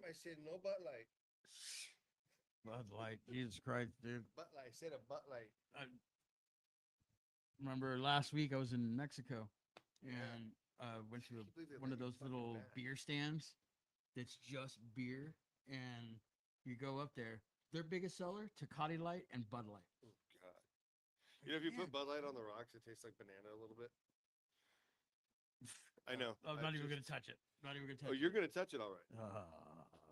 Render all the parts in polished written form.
I said no Bud Light. Bud Light, Jesus Christ, dude. Bud Light. Say the Bud Light. I remember last week I was in Mexico and went to one of those little beer stands that's just beer, and you go up there. Their biggest seller, Tecate Light and Bud Light. Oh God. You know, if you put Bud Light on the rocks, it tastes like banana a little bit. I know. I'm not even gonna touch it. Not even gonna touch it. Oh, you're gonna touch it, all right.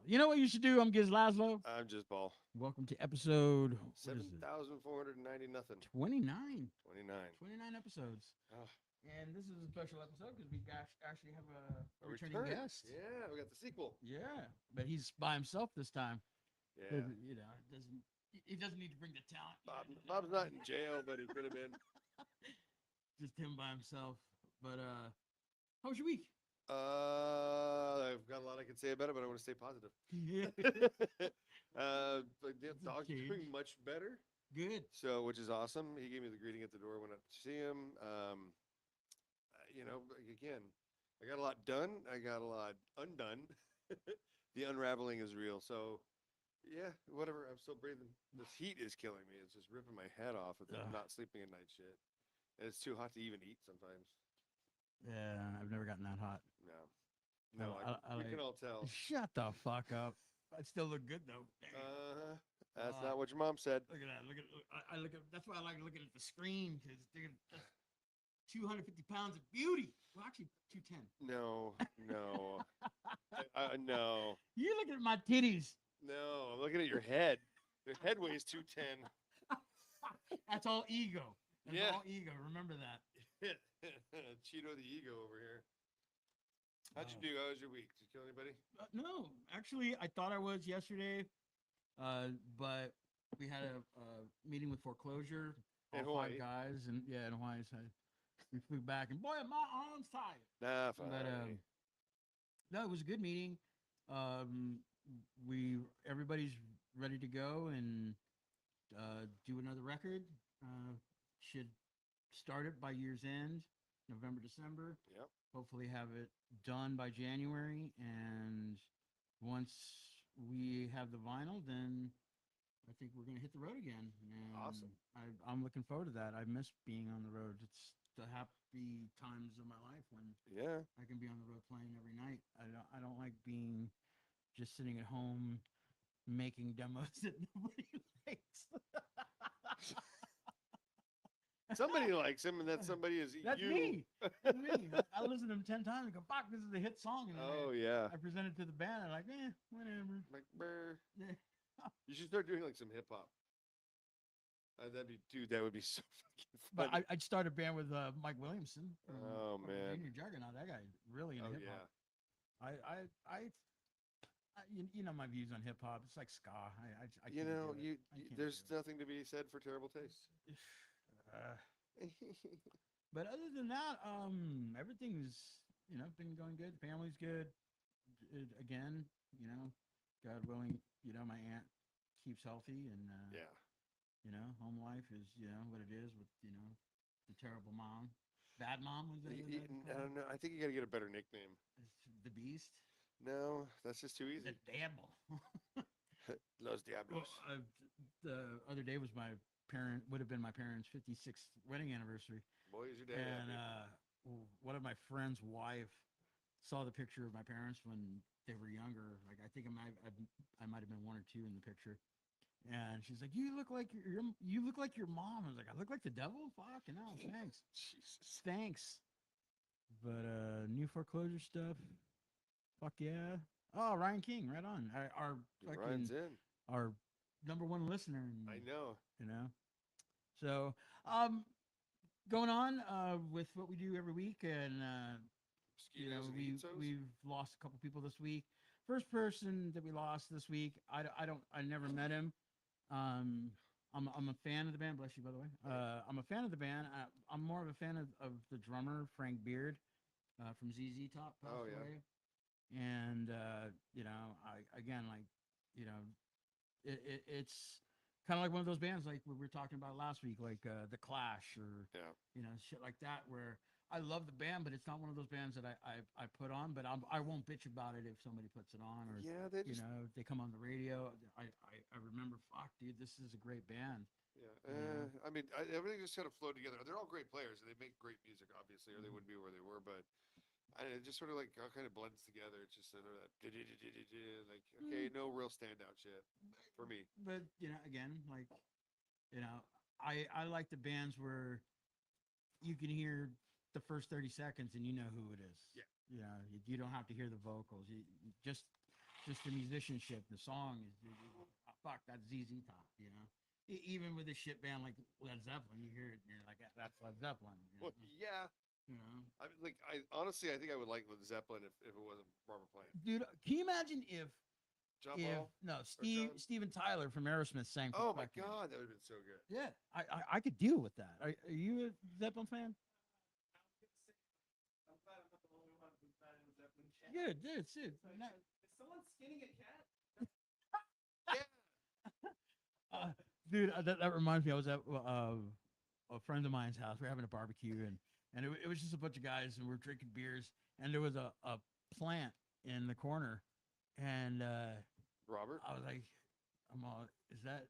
You know what you should do? I'm Gizz Lazlo. I'm just Paul. Welcome to episode 7,490 nothing. 29. 29. 29 episodes. Oh. And this is a special episode because we actually have a returning return. guest. Yeah, we got the sequel. Yeah, but he's by himself this time. Yeah. You know, he doesn't need to bring the talent. Bob's not in jail, but he could have been. Just him by himself. But how was your week? I've got a lot I can say about it, but I want to stay positive. Yeah. The dog's doing much better. Good. So, which is awesome. He gave me the greeting at the door when I went to see him. You know, again, I got a lot done. I got a lot undone. The unraveling is real. So, yeah, whatever. I'm still breathing. This heat is killing me. It's just ripping my head off with not sleeping at night shit. And it's too hot to even eat sometimes. Yeah, I've never gotten that hot. No, we can all tell. Shut the fuck up. I still look good though. That's not what your mom said. Look at that. I look at. That's why I like looking at the screen because they're 250 pounds of beauty. Well, actually, 210. No. No. You looking at my titties? No, I'm looking at your head. Your head weighs 210. That's all ego. That's Yeah. all ego. Remember that. Cheeto the ego over here. How'd you do? How was your week? Did you kill anybody? No, actually, I thought I was yesterday, but we had a meeting with foreclosure. In all Hawaii. 5 guys, and yeah, in Hawaii. So we flew back, and boy, my arm's tired. Nah, fine. But no, it was a good meeting. Everybody's ready to go and do another record. Should start it by year's end, November, December. Yep. Hopefully have it done by January. And once we have the vinyl, then I think we're going to hit the road again. And awesome. I'm looking forward to that. I miss being on the road. It's the happy times of my life when I can be on the road playing every night. I don't like being just sitting at home making demos that nobody likes. Somebody likes him, and that somebody is That's you. me. That's me. I listen to him 10 times and go, fuck, this is a hit song. And I present it to the band. And I'm like, whatever. Like, brr. You should start doing like some hip hop. That would be so fucking funny. But I'd start a band with Mike Williamson. Oh man, Junior Juggernaut. That guy really into hip hop. Yeah. You know my views on hip hop. It's like ska. There's nothing to be said for terrible taste. But other than that, everything's been going good. The family's good. Again, God willing, my aunt keeps healthy, and home life is what it is with the terrible mom, bad mom. Was that? I don't know. I think you got to get a better nickname. The Beast. No, that's just too easy. The Diablo. Los Diablos. Well, the other day was would have been my parents' 56th wedding anniversary. Boy, is your dad And one of my friend's wife saw the picture of my parents when they were younger. Like I think I might have been 1 or 2 in the picture. And she's like, "You look like your mom." I was like, "I look like the devil? Fuck, no, thanks." Jesus. Thanks. But new foreclosure stuff. Fuck yeah. Oh, Ryan King, right on. Ryan's in. Our #1 listener. I know. So, going on with what we do every week, and we've lost a couple people this week. First person that we lost this week, I never met him. I'm a fan of the band. Bless you, by the way. I'm a fan of the band. I'm more of a fan of the drummer Frank Beard from ZZ Top. Oh yeah. Away. And it's kind of like one of those bands like we were talking about last week, like the Clash or Yeah. shit like that, where I love the band, but it's not one of those bands that I put on. But I won't bitch about it if somebody puts it on, or Yeah, they just they come on the radio. I remember, fuck, dude, this is a great band. yeah. I mean, everything just kind of flowed together. They're all great players, and they make great music, obviously, or they wouldn't be where they were. But it just sort of like all kind of blends together. It's just sort of that like okay, no real standout shit for me. But again, like I like the bands where you can hear the first 30 seconds and you know who it is. Yeah. You don't have to hear the vocals. You just the musicianship, the song is fuck, that's ZZ Top. Even with a shit band like Led Zeppelin, you hear it and you're like, that's Led Zeppelin. Well, yeah. I mean, like, I honestly, I think I would like Led Zeppelin if it wasn't Robert Plant. Dude, can you imagine if John Paul? no John? Steven Tyler from Aerosmith sang? Oh my God, that would have been so good. Yeah, I could deal with that. Are you a Zeppelin fan? I'm glad I'm not the only one who's not in the Zeppelin chat. Yeah, dude, shit. Is someone skinning a cat? Dude, that reminds me. I was at a friend of mine's house. We are having a barbecue, and it was just a bunch of guys, and we are drinking beers, and there was a plant in the corner, and Robert? I was like, I'm all, is that?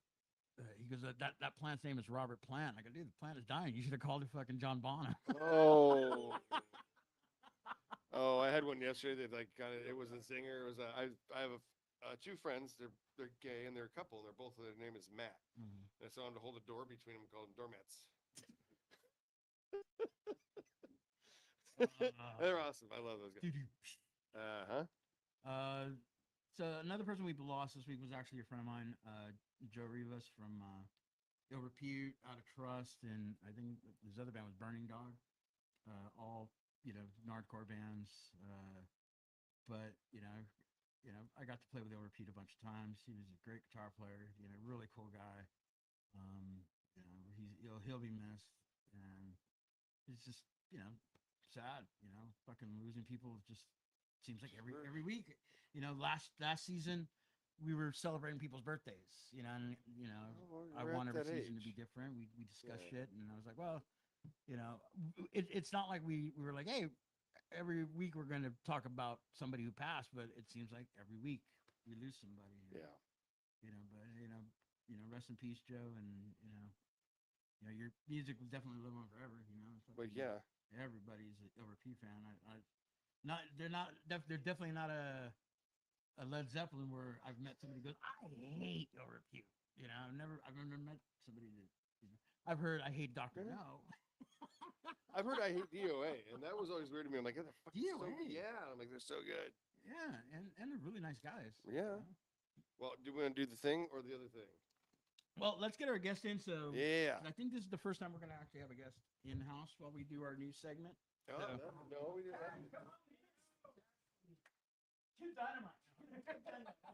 He goes, that plant's name is Robert Plant. I go, dude, the plant is dying. You should have called it fucking John Bonham. Oh. Oh, I had one yesterday that like kind of it was a zinger. It was I have two friends. They're gay and they're a couple. And they're both their name is Matt. Mm-hmm. And I saw him to hold a door between them, called them doormats. They're awesome. I love those guys. So another person we've lost this week was actually a friend of mine, Joe Rivas from Ill Repute, Out of Trust, and I think his other band was Burning Dog. All Nardcore bands. But I got to play with Ill Repute a bunch of times. He was a great guitar player. Really cool guy. He'll be missed, and it's just sad. Fucking losing people just seems like every week. Last season we were celebrating people's birthdays. And I want every season to be different. We discussed shit, and I was like, well, it's not like we were like, hey, every week we're going to talk about somebody who passed, but it seems like every week we lose somebody. Yeah. But rest in peace, Joe, and your music will definitely live on forever. But yeah, everybody's a Ill Repute fan. They're definitely not a Led Zeppelin where I've met somebody who goes, I hate Ill Repute. I've never met somebody that I've heard I hate Dr. No. I've heard I hate DOA, and that was always weird to me. I'm like, the fuck DOA? Yeah, I'm like, they're so good. Yeah, and they're really nice guys. Yeah. Well, do we want to do the thing or the other thing? Well, let's get our guest in. So yeah, I think this is the first time we're going to actually have a guest in house while we do our new segment. Oh, no, we didn't. Two dynamite.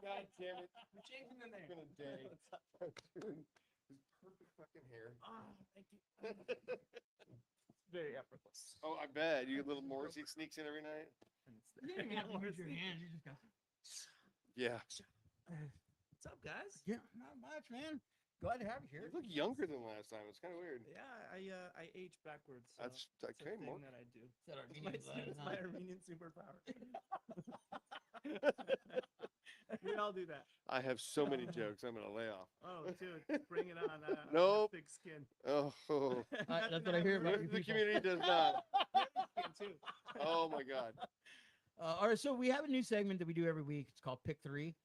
God damn it! We're changing in there. It's been a day. Dude, his perfect fucking hair. Oh, thank you. Very effortless. Oh, I bet you get a little Morrissey sneaks in every night. You didn't even have to use your hands. You just got. Yeah. What's up, guys? Yeah, not much, man. Glad to have you here. You look younger than last time. It's kind of weird. Yeah, I age backwards. So That's it's a okay, thing more. that I do. Is that It's Armenian blood, my huh? Armenian superpower. We all do that. I have so many jokes. I'm gonna lay off. Oh, dude, bring it on. I have Nope. thick skin. Oh, That's what I hear about you the people. community does not. Skin too. Oh my God. All right, so we have a new segment that we do every week. It's called Pick Three.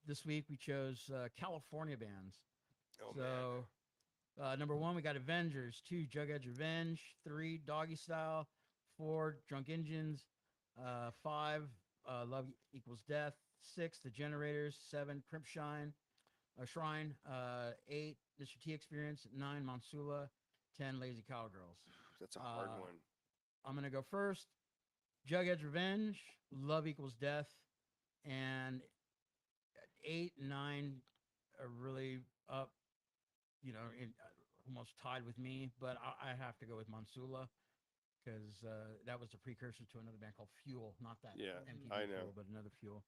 This week we chose California bands. Oh man. So number 1, we got Avengers. 2, Jughead's Revenge. 3, Doggy Style. 4, Drunk Engines. 5, Love Equals Death. 6, The Generators. 7, Crimp Shrine. 8, Mr. T Experience. 9, Monsula. 10, Lazy Cowgirls. That's a hard one. I'm going to go first. Jughead's Revenge. Love Equals Death. And 8 and 9 are really up, almost tied with me, but I have to go with Monsula because that was the precursor to another band called Fuel, not that Yeah, MTV I know. Fuel, but another Fuel.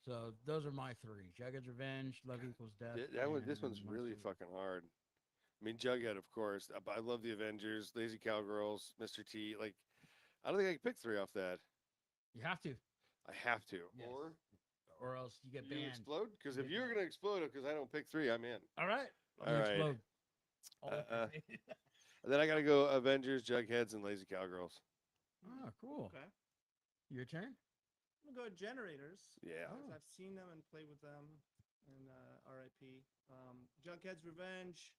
So those are my three: Jughead's Revenge, Love Equals Death. This one's and really Monster. fucking hard. I mean, Jughead, of course. I love the Avengers, Lazy Cowgirls, Mr. T. Like, I don't think I can pick three off that. You have to, I have to. Yes. Or or else you get you banned. explode? Because You if get you're banned. gonna explode, because I don't pick three, I'm in. All right, I'm All gonna right. explode. All up your Uh, face. And then I gotta go Avengers, Jugheads, and Lazy Cowgirls. Oh, cool. Okay. Your turn. I'm gonna go with Generators. Yeah. 'Cause I've seen them and played with them, and R.I.P. Jughead's Revenge,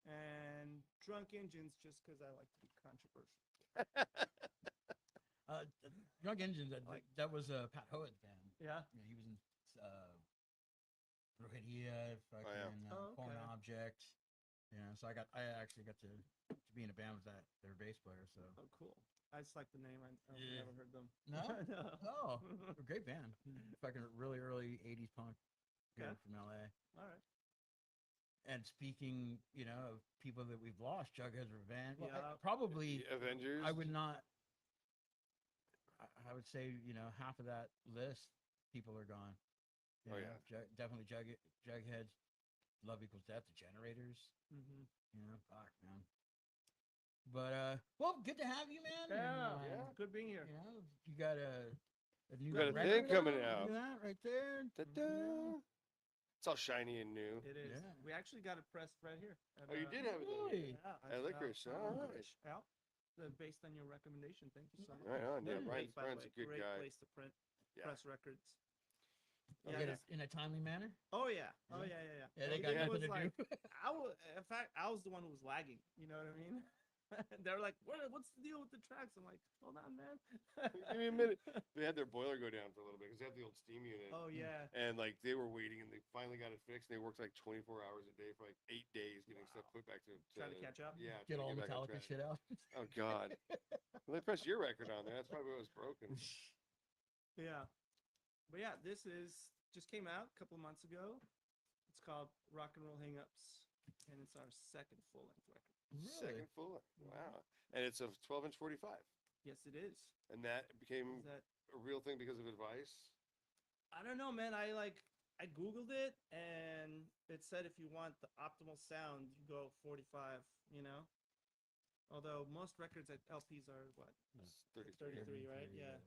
and Drunk Engines, just because I like to be controversial. Drunk Engine. That, Like- that was Pat Hoett's band. Yeah. Yeah, he was in Brujeria, fucking Oh, Foreign okay. Object. Yeah, so I actually got to be in a band with their bass player. So Oh, cool. I just like the name. I've Yeah. never heard them. No? No. Oh, a great band. Fucking really early '80s punk. Okay. Good from LA. All right. And speaking, of people that we've lost, Jughead's Revenge. Well, Yeah. probably Avengers. I would not. I would say half of that list, people are gone. Oh, yeah. Definitely Jughead, Love Equals Death, the Generators. Mm-hmm. Fuck man. But well, good to have you, man. Yeah. And, Yeah. Good being here. you got a new got a record thing coming out. Look at that right there. Ta-da. It's all shiny and new. It is. Yeah. We actually got it pressed right here. At, Oh, you did have it then. Really? Yeah. At Licorice, all right. Yeah. Based on your recommendation. Thank you so much. Right on, yeah. Yeah. Brian's, By the Brian's way. a good Great guy. place to print. Yeah. Press records. You Yeah. get it in a timely manner. Oh yeah. Oh Yeah. yeah. Yeah, they It got nothing was to like, do. in fact, I was the one who was lagging. You know what I mean? They're like, what's the deal with the tracks? I'm like, hold on, man. Give me a minute. They had their boiler go down for a little bit because they have the old steam unit. Oh yeah. And like they were waiting and they finally got it fixed. And they worked like 24 hours a day for like 8 days getting stuff put back to Trying to catch up. Yeah. Get trying to all back on Metallica track. shit out. Oh God. Well, they pressed your record on there. That's probably what was broken. Yeah. But yeah, this just came out a couple of months ago. It's called Rock and Roll Hangups, and it's our second full length record. Second full. Wow. And it's a 12-inch 45. Yes, it is. And that became Is that a real thing because of advice. I don't know, man. I Googled it, and it said if you want the optimal sound, you go 45. Although most records at LPs are what? It's 33. 33, right? Yeah.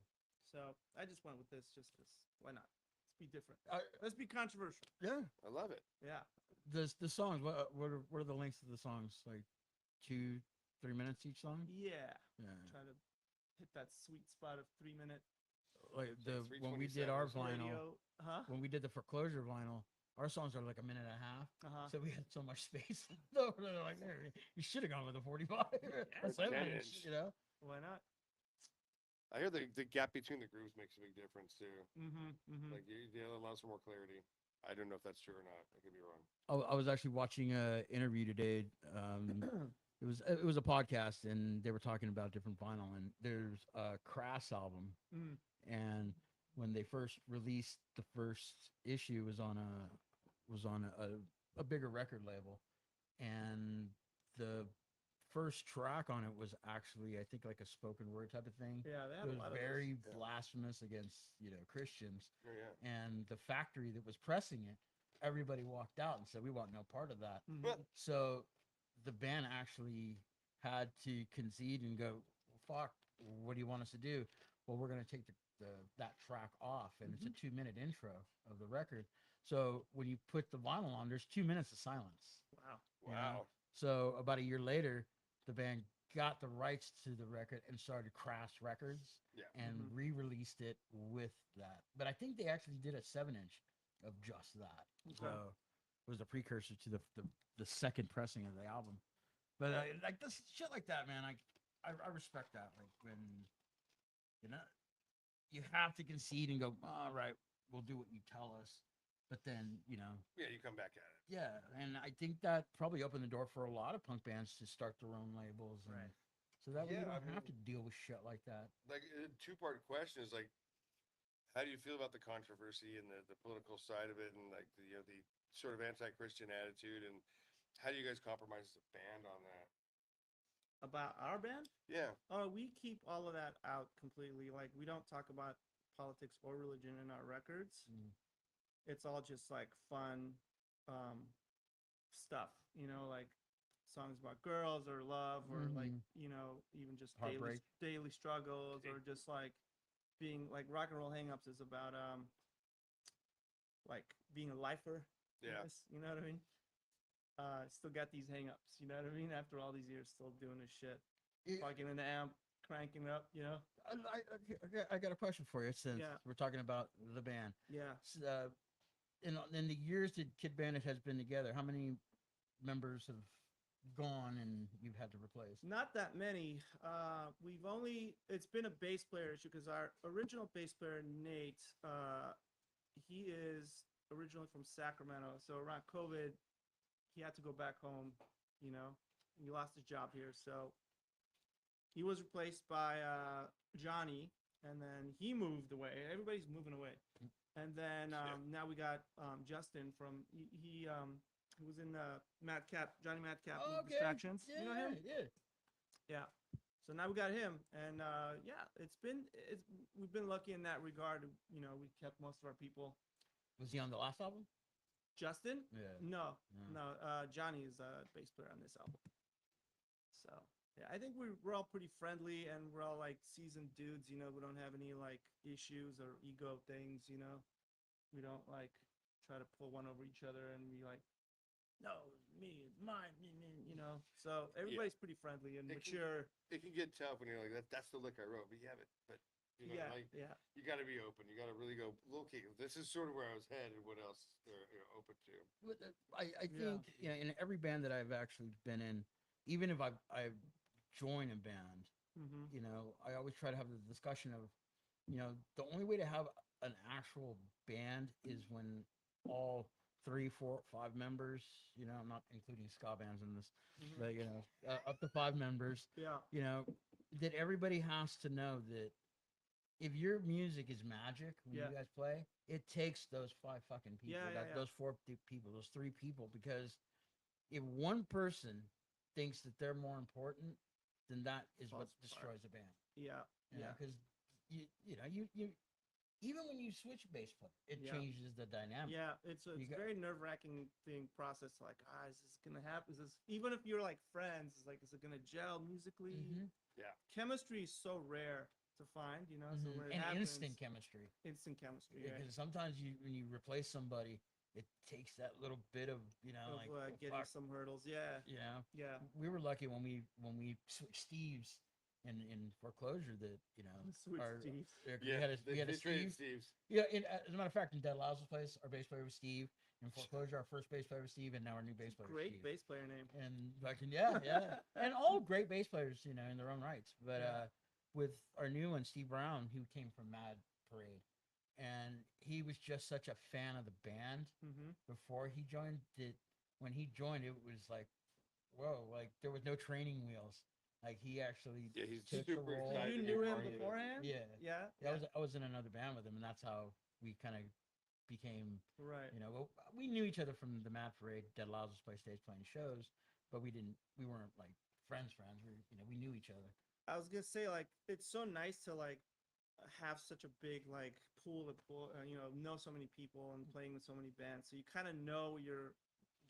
So I just went with this just because why not? Let's be different. I- Let's be controversial. Yeah. I love it. Yeah. The songs. What are the lengths of the songs? Like 2-3 minutes each song. Yeah. Yeah. Try to hit that sweet spot of 3 minute Like like when we did 3:27 our or something. vinyl, radio. Huh? when we did the Foreclosure vinyl, our songs are like a minute and a half. Uh-huh. So we had so much space. They're like, you should have gone with a 45 or 7 inch, 10 inch. Why not? I hear the gap between the grooves makes a big difference too. Mm-hmm. Mm-hmm. Like it allows for more clarity. I don't know if that's true or not. I could be wrong. I was actually watching a interview today. It was a podcast, and they were talking about different vinyl. And there's a Crass album, Mm. and when they first released the first issue was on a bigger record label, and the first track on it was actually, I think, like a spoken word type of thing. Yeah, they It have a was lot of very those. Yeah. blasphemous against Christians, Oh yeah. and the factory that was pressing it, everybody walked out and said, we want no part of that. Mhm. So the band actually had to concede and go, fuck, what do you want us to do? Well, we're going to take that track off, and it's a 2-minute intro of the record. So when you put the vinyl on, there's 2 minutes of silence. Wow. you know? Wow. So about a year later, the band got the rights to the record and started Crass Records Yeah. and Mhm. re-released it with that. But I think they actually did a 7-inch of just that. Okay. So it was a precursor to the second pressing of the album. But like this shit like that, man, I respect that. Like when you have to concede and go, all right, we'll do what you tell us. But then Yeah, you come back at it. yeah, and I think that probably opened the door for a lot of punk bands to start their own labels, and Right. so that way you Yeah, I don't have to mean- deal with shit like that. Like a two-part question is like, how do you feel about the controversy and the political side of it, and like the sort of anti-Christian attitude, and how do you guys compromise as a band on that? About our band? Yeah. Oh, we keep all of that out completely. Like we don't talk about politics or religion in our records. Mm. It's all just like fun stuff, you know, like songs about girls or love or like, Mhm. you know, even just Heartbreak. daily struggles or just like being like rock and roll hangups is about like being a lifer. I Yeah. guess, you know what I mean? Still got these hangups, you know what I mean? After all these years, still doing this shit, Yeah. plugging in the amp, cranking it up, you know? I got a question for you since Yeah. we're talking about the band. Yeah. In the years that Kid Bandit has been together, how many members have gone and you've had to replace? Not that many. It's been a bass player issue because our original bass player, Nate, he is originally from Sacramento. So around COVID, he had to go back home, you know, he lost his job here. So he was replaced by Johnny, and then he moved away. Everybody's moving away. And then now we got Justin from, he was in Johnny Madcap Distractions. Yeah, You know him? Yeah. Yeah. So now we got him, and we've been lucky in that regard. You know, we kept most of our people. Was he on the last album? Justin? Yeah. No. Johnny is a bass player on this album. So yeah, I think we're all pretty friendly, and we're all like seasoned dudes. You know, we don't have any like issues or ego things. You know, we don't like try to pull one over each other and be like, no, it's me, it's mine, me, you know. So everybody's pretty friendly and mature. It can get tough when you're like, that's the lick I wrote, but you know, you got to be open. You got to really go, okay, this is sort of where I was headed. What else they're open to? I think in every band that I've actually been in, even if I've joined a band, you know, I always try to have the discussion of, you know, the only way to have an actual band is when all 3, 4, 5 members, you know, I'm not including ska bands in this, but you know, up to 5 members, you know, that everybody has to know that if your music is magic when you guys play, it takes those 5 fucking people, those 4 people, those 3 people, because if one person thinks that they're more important, then that is what destroys a band. Because you know, you even when you switch bass player, it changes the dynamic. Yeah, it's a very nerve-wracking process. Like, is this gonna happen? Is this, even if you're like friends, it's like, is it gonna gel musically? Yeah, chemistry is so rare to find, you know. So when it happens, instant chemistry. Yeah, because sometimes when you replace somebody, it takes that little bit of, you know, getting some hurdles. Yeah, you know. Yeah, we were lucky when we switched Steves in Foreclosure that, you know, Steves. we had a Steve. Steve's. Yeah, as a matter of fact, in Dead Lazlo's place, our bass player was Steve. In Foreclosure, our first bass player was Steve, and now our new bass player. Great is Steve. bass player name. And fucking and all great bass players, you know, in their own rights. But with our new one, Steve Brown, who came from Mad Parade, and he was just such a fan of the band before he joined. That when he joined, it was like, whoa, like there was no training wheels. Like he actually he's took super the role. excited. You knew him beforehand? Yeah. I was in another band with him, and that's how we kind of became You know, we knew each other from the Mad Parade, Dead Lazlo's place days, playing shows, but we weren't like friends. We knew each other. I was gonna say, like, it's so nice to like have such a big like pool of you know so many people and playing with so many bands, so you kind of know what you're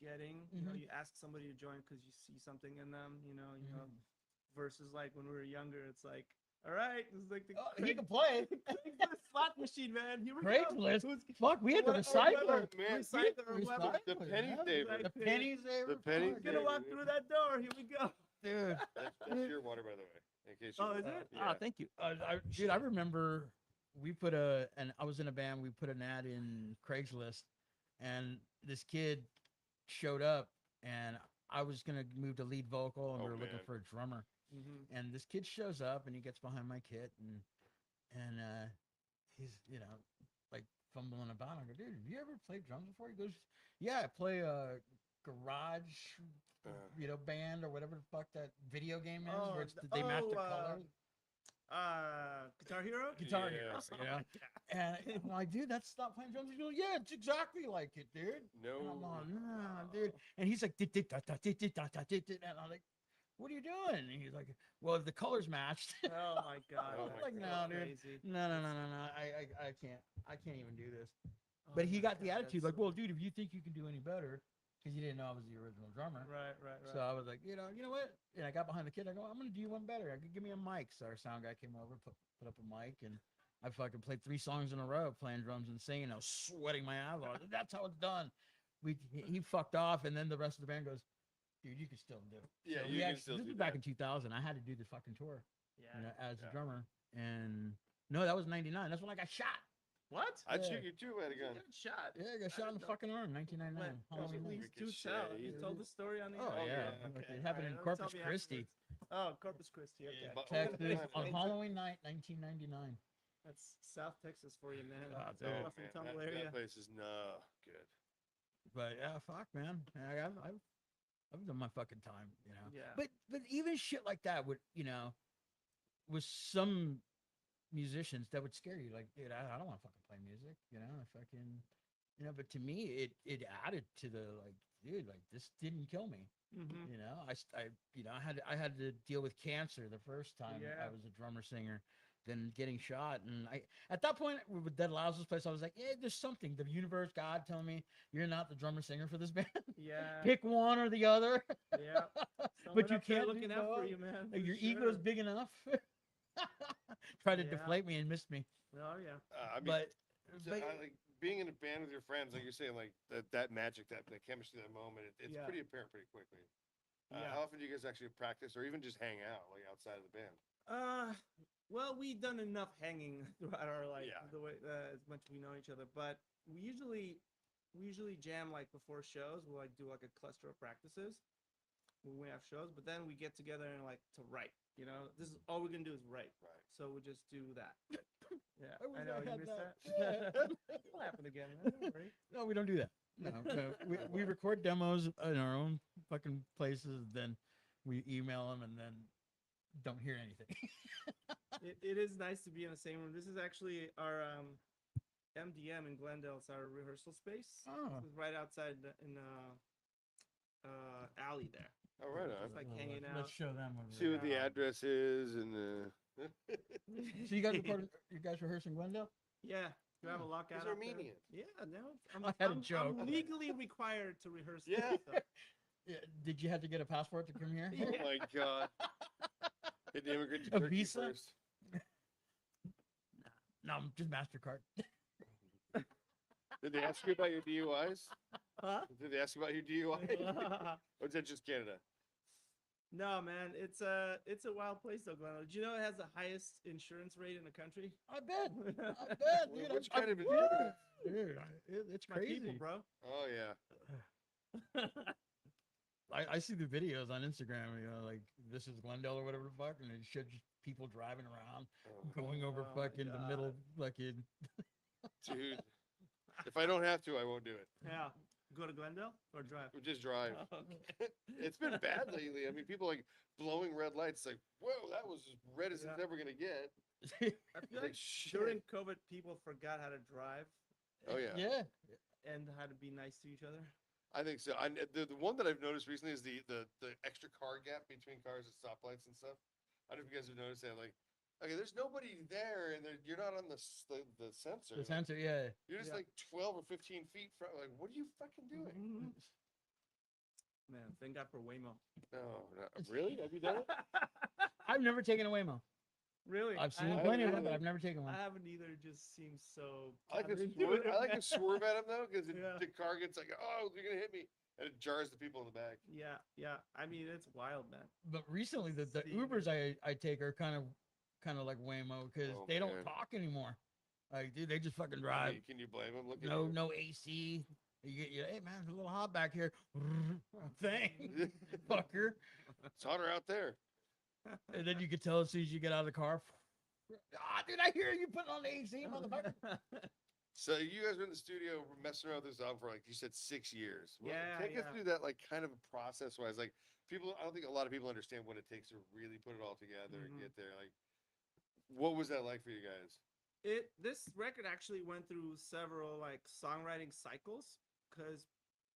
getting. You know, you ask somebody to join because you see something in them. You know, versus like when we were younger, it's like, all right, it's like he can play. slot machine, man. Here we Craigslist. go. Fuck, we had the recycler. The penny saver. The penny saver. The penny We're gonna walk through that door. Here we go, dude. That's your water, by the way. In case is it? Yeah. Thank you. Dude, I remember we put I was in a band. We put an ad in Craigslist, and this kid showed up, and I was gonna move to lead vocal, and we were looking for a drummer. And this kid shows up, and he gets behind my kit, and he's, you know, like fumbling about. I go, dude, have you ever played drums before? He goes, yeah, I play a garage, you know, band or whatever the fuck that video game is, where they match the colors. Guitar Hero. Guitar Hero. Yeah. And I'm like, dude, that's not playing drums. He goes, yeah, it's exactly like it, dude. No. And I'm like, nah, dude. And he's like, and I'm like, what are you doing? And he's like, well, if the colors matched. Oh my god. Oh that's my like, so no, dude. crazy. No. I can't even do this. Oh But he my got the God, attitude that's like, so- well, dude, if you think you can do any better, because he didn't know I was the original drummer. Right. So I was like, you know what? And I got behind the kid. I go, I'm gonna do one better. I could give me a mic. So our sound guy came over, put up a mic, and I fucking played 3 songs in a row, playing drums and singing. I was sweating my ass off. That's how it's done. He fucked off, and then the rest of the band goes, dude, you can still do it. Yeah, So you can still this do was back that. in 2000. I had to do the fucking tour, Yeah. you know, as Yeah. a drummer. And no, that was 99. That's when I got shot. What? I'd Yeah. shoot you too at a You gun. got shot. Yeah, I got shot in the didn't know. fucking arm, 1999. Halloween Please night. do tell. You Ricochet. told the story on the Oh, air? yeah. yeah. Like, Okay. it happened in Alright, Corpus tell me Christi, afterwards. Oh, Corpus Christi. Okay. but- Texas, yeah. on Halloween night, 1999. That's South Texas for you, man. Oh, It's a dude. rough and Man, tumble that area. place is no good. But yeah, fuck, man. I've done my fucking time, you know. Yeah. But even shit like that would, you know, with some musicians that would scare you. Like, dude, I don't want to fucking play music, you know. I fucking, you know. But to me, it added to the like, dude, like this didn't kill me. Mm-hmm. You know, you know, I had to deal with cancer the first time Yeah. I was a drummer singer, then getting shot, and at that point with Dead Lazlo's place, I was like, yeah, there's something, the universe, God telling me you're not the drummer singer for this band. Yeah. Pick one or the other. Yeah. But Someone you up there can't looking do out for both. you, man. Like, for your sure. ego's big enough. Try to Yeah. deflate me and miss me, Oh yeah. I mean, but I like being in a band with your friends, like you're saying, like that magic, that chemistry, that moment. It's Yeah. pretty apparent pretty quickly. Yeah. How often do you guys actually practice, or even just hang out, like outside of the band? Well, we've done enough hanging throughout our like Yeah. the way as much as we know each other, but we usually jam like before shows. We'll like do like a cluster of practices when we have shows, but then we get together and like to write. You know, this is all we're gonna do is write. Right. So we just do that. Yeah, I wish I know I you had missed that. that. It'll happen again, man. Don't worry. no, we don't do that. No, we record demos in our own fucking places, then we email them, and then don't hear anything. It is nice to be in the same room. This is actually our MDM in Glendale. It's our rehearsal space. Oh. It's right outside in alley there. Oh, right Just on. like Well, hanging let's out. show them what See what the Yeah. address is and So you guys recording? You guys rehearsing Glendale? Yeah, you have a lockout. These up there. Armenians. Yeah, no, I had a I'm joke. legally required to rehearse. Yeah. this stuff. Yeah. Did you have to get a passport to come here? Oh my god. Hit the immigrant to A Turkey visa? first. No, just Mastercard. Did they ask you about your DUIs? Huh? Did they ask you about your DUI? Or is that just Canada? No, man, it's a wild place though, Glenn. Did you know it has the highest insurance rate in the country? I bet. I bet, Well, dude. which I'm- kind of I'm- insurance? Dude, it's My crazy. people, bro. Oh yeah. I see the videos on Instagram, you know, like this is Glendale or whatever the fuck, and it shows just people driving around, Oh, going over Oh my fucking the middle, fucking. dude. If I don't have to, I won't do it. Yeah, go to Glendale or drive. We'll just drive. Okay. It's been bad lately. I mean, people like blowing red lights. Like, whoa, that was as red as it's Yeah. ever gonna get. I feel Like, like shit. during COVID, people forgot how to drive Oh yeah. Yeah. and how to be nice to each other. I think so. The one that I've noticed recently is the extra car gap between cars at stoplights and stuff. I don't know if you guys have noticed that. Like, okay, there's nobody there, and you're not on the sensor. The sensor, yeah. You're just Yeah. like 12 or 15 feet from. Like, what are you fucking doing? Mhm. Man, thank God for Waymo. No, really? Have you done it? I've never taken a Waymo. Really? I've seen I plenty of haven't them, but either. I've never taken one. I haven't either. It just seems so. I like to counterintuitive, swerve. I like man. to swerve at him though, because Yeah. the car gets like, oh, you're gonna hit me, and it jars the people in the back. Yeah, yeah. I mean, it's wild, man. But recently, the Seeing Ubers I take are kind of like Waymo because Oh, they don't man. talk anymore. Like, dude, they just fucking Can drive. you- Can you blame him? Look at No, you. no AC. Hey man, it's a little hot back here. Thing, fucker. It's hotter out there. And then you could tell as soon as you get out of the car. Ah, dude, I hear you putting on the AC, motherfucker. So you guys were in the studio messing around with this album for like you said 6 years. Yeah, Take us yeah. through that like kind of process wise. Like people, I don't think a lot of people understand what it takes to really put it all together and Mhm. get there. Like, what was that like for you guys? This record actually went through several like songwriting cycles because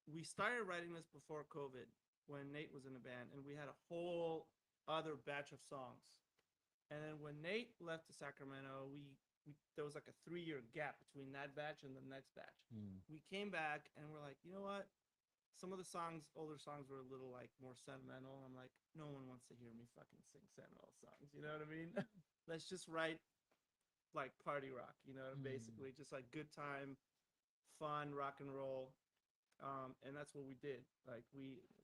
we started writing this before COVID when Nate was in the band, and we had a whole other batch of songs. And then when Nate left to Sacramento, there was like a 3-year gap between that batch and the next batch. We came back and we're like, you know what? Some of the songs, older songs, were a little like more sentimental. I'm like, no one wants to hear me fucking sing sentimental songs. You know what I mean? Let's just write like party rock. You know, basically just like good time, fun rock and roll. And that's what we did. Like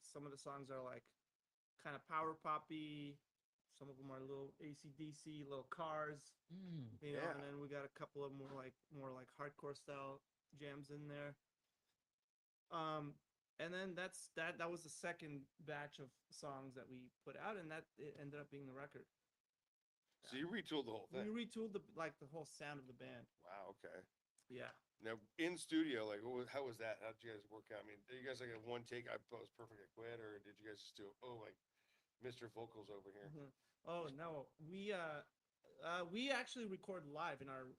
some of the songs are like kind of power poppy. Some of them are little AC/DC, little Cars, you know, and then we got a couple of more like hardcore style jams in there. And then that was the second batch of songs that we put out, and it ended up being the record. So you retooled the whole thing. We retooled the whole sound of the band. Wow. Okay. Yeah. Now in studio, like, how was that? How did you guys work out? I mean, did you guys like a one take? I was perfect. I quit, or did you guys just do like Mr. Vocals over here? Oh no, we actually record live in our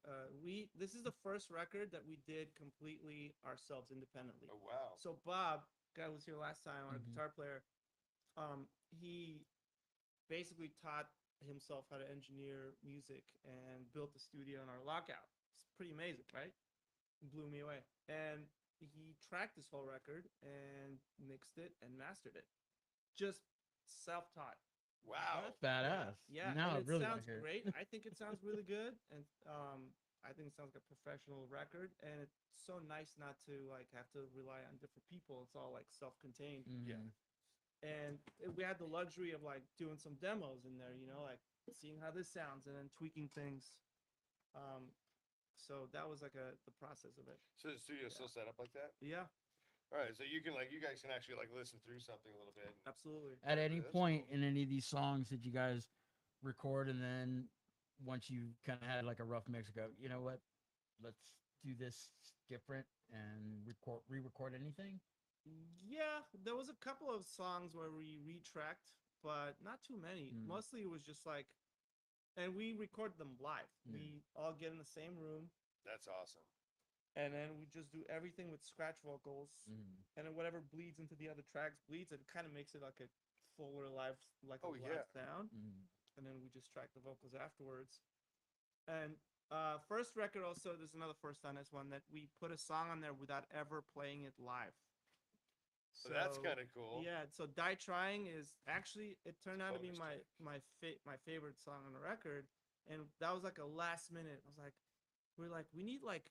this is the first record that we did completely ourselves independently. Oh wow. So Bob, guy who was here last time, our guitar player, he basically taught himself how to engineer music and built the studio in our lockout. It's pretty amazing, right? It blew me away. And he tracked this whole record and mixed it and mastered it. Just self-taught. Wow. That's badass. Yeah, Now and I really sounds wanna hear it. great. I think it sounds really good, and I think it sounds like a professional record. And it's so nice not to like have to rely on different people. It's all like self-contained. Yeah. And we had the luxury of like doing some demos in there, you know, like seeing how this sounds and then tweaking things. So that was like the process of it. So the studio still set up like that? Yeah, All right. So you guys can actually like listen through something a little bit. absolutely. At any That's point cool. in any of these songs that you guys record, and then once you kind of had like a rough mix, go, you know what, let's do this different and re-record anything. Yeah, there was a couple of songs where we retracked, but not too many. Mostly it was just like, and we recorded them live. We all get in the same room, That's awesome. and then we just do everything with scratch vocals, and then whatever bleeds into the other tracks bleeds. It kind of makes it like a fuller live, like a live sound. And then we just track the vocals afterwards. And first record also, there's another first on this one that we put a song on there without ever playing it live. So that's kind of cool. Yeah, so Die Trying is actually, it turned out to be Bonus my favorite song on the record. And that was like a last minute. We're like, we need like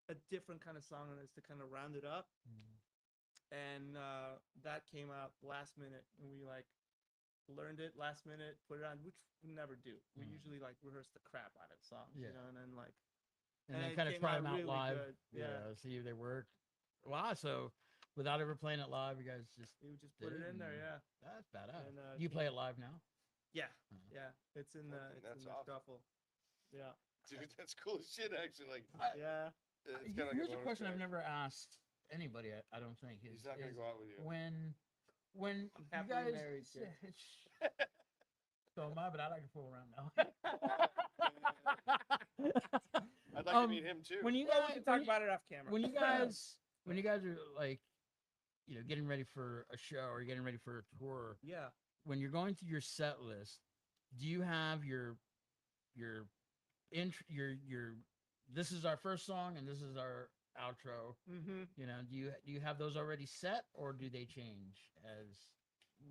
a different kind of song on this to kind of round it up. And that came out last minute, and we like learned it last minute, put it on, which we never do. We usually like rehearse the crap out of songs, you know, and then like, and then it kind of came try out them out really live. good. Yeah. See if they work. Wow. So without ever playing it live, you guys just We just put it in there, yeah. That's badass. And, You play it live now? Yeah, yeah. It's in the That's in the awesome. shuffle. Yeah, Dude, that's cool as shit. Actually, like, yeah. it's kinda like Here's a bonus question I've track. never asked anybody. I don't think He's not gonna go out with you. when you happily guys. married, Jay. So am I, but I like to fool around now. I'd like to meet him too. When you Well, guys we can talk about it off camera. when you guys are like, you know, getting ready for a show or getting ready for a tour, Yeah. when you're going through your set list, do you have your this is our first song and this is our outro? Mm-hmm. You know, do you have those already set, or do they change as?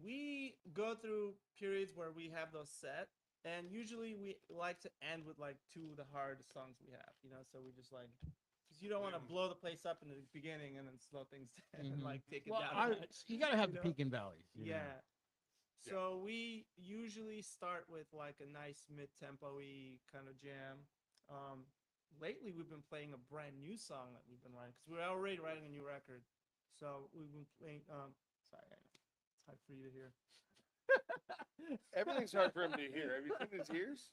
We go through periods where we have those set, and usually we like to end with like two of the hardest songs we have, you know, so we just like, because you don't want to blow the place up in the beginning and then slow things down and like take it down a notch, you gotta have you the know? peak and valleys. you know? Yeah. So we usually start with like a nice mid-tempo-y kind of jam. Lately we've been playing a brand new song that we've been writing, because we're already writing a new record. So we've been playing, sorry, I know. It's hard for you to hear. Everything's hard for him to hear. Have you seen his ears?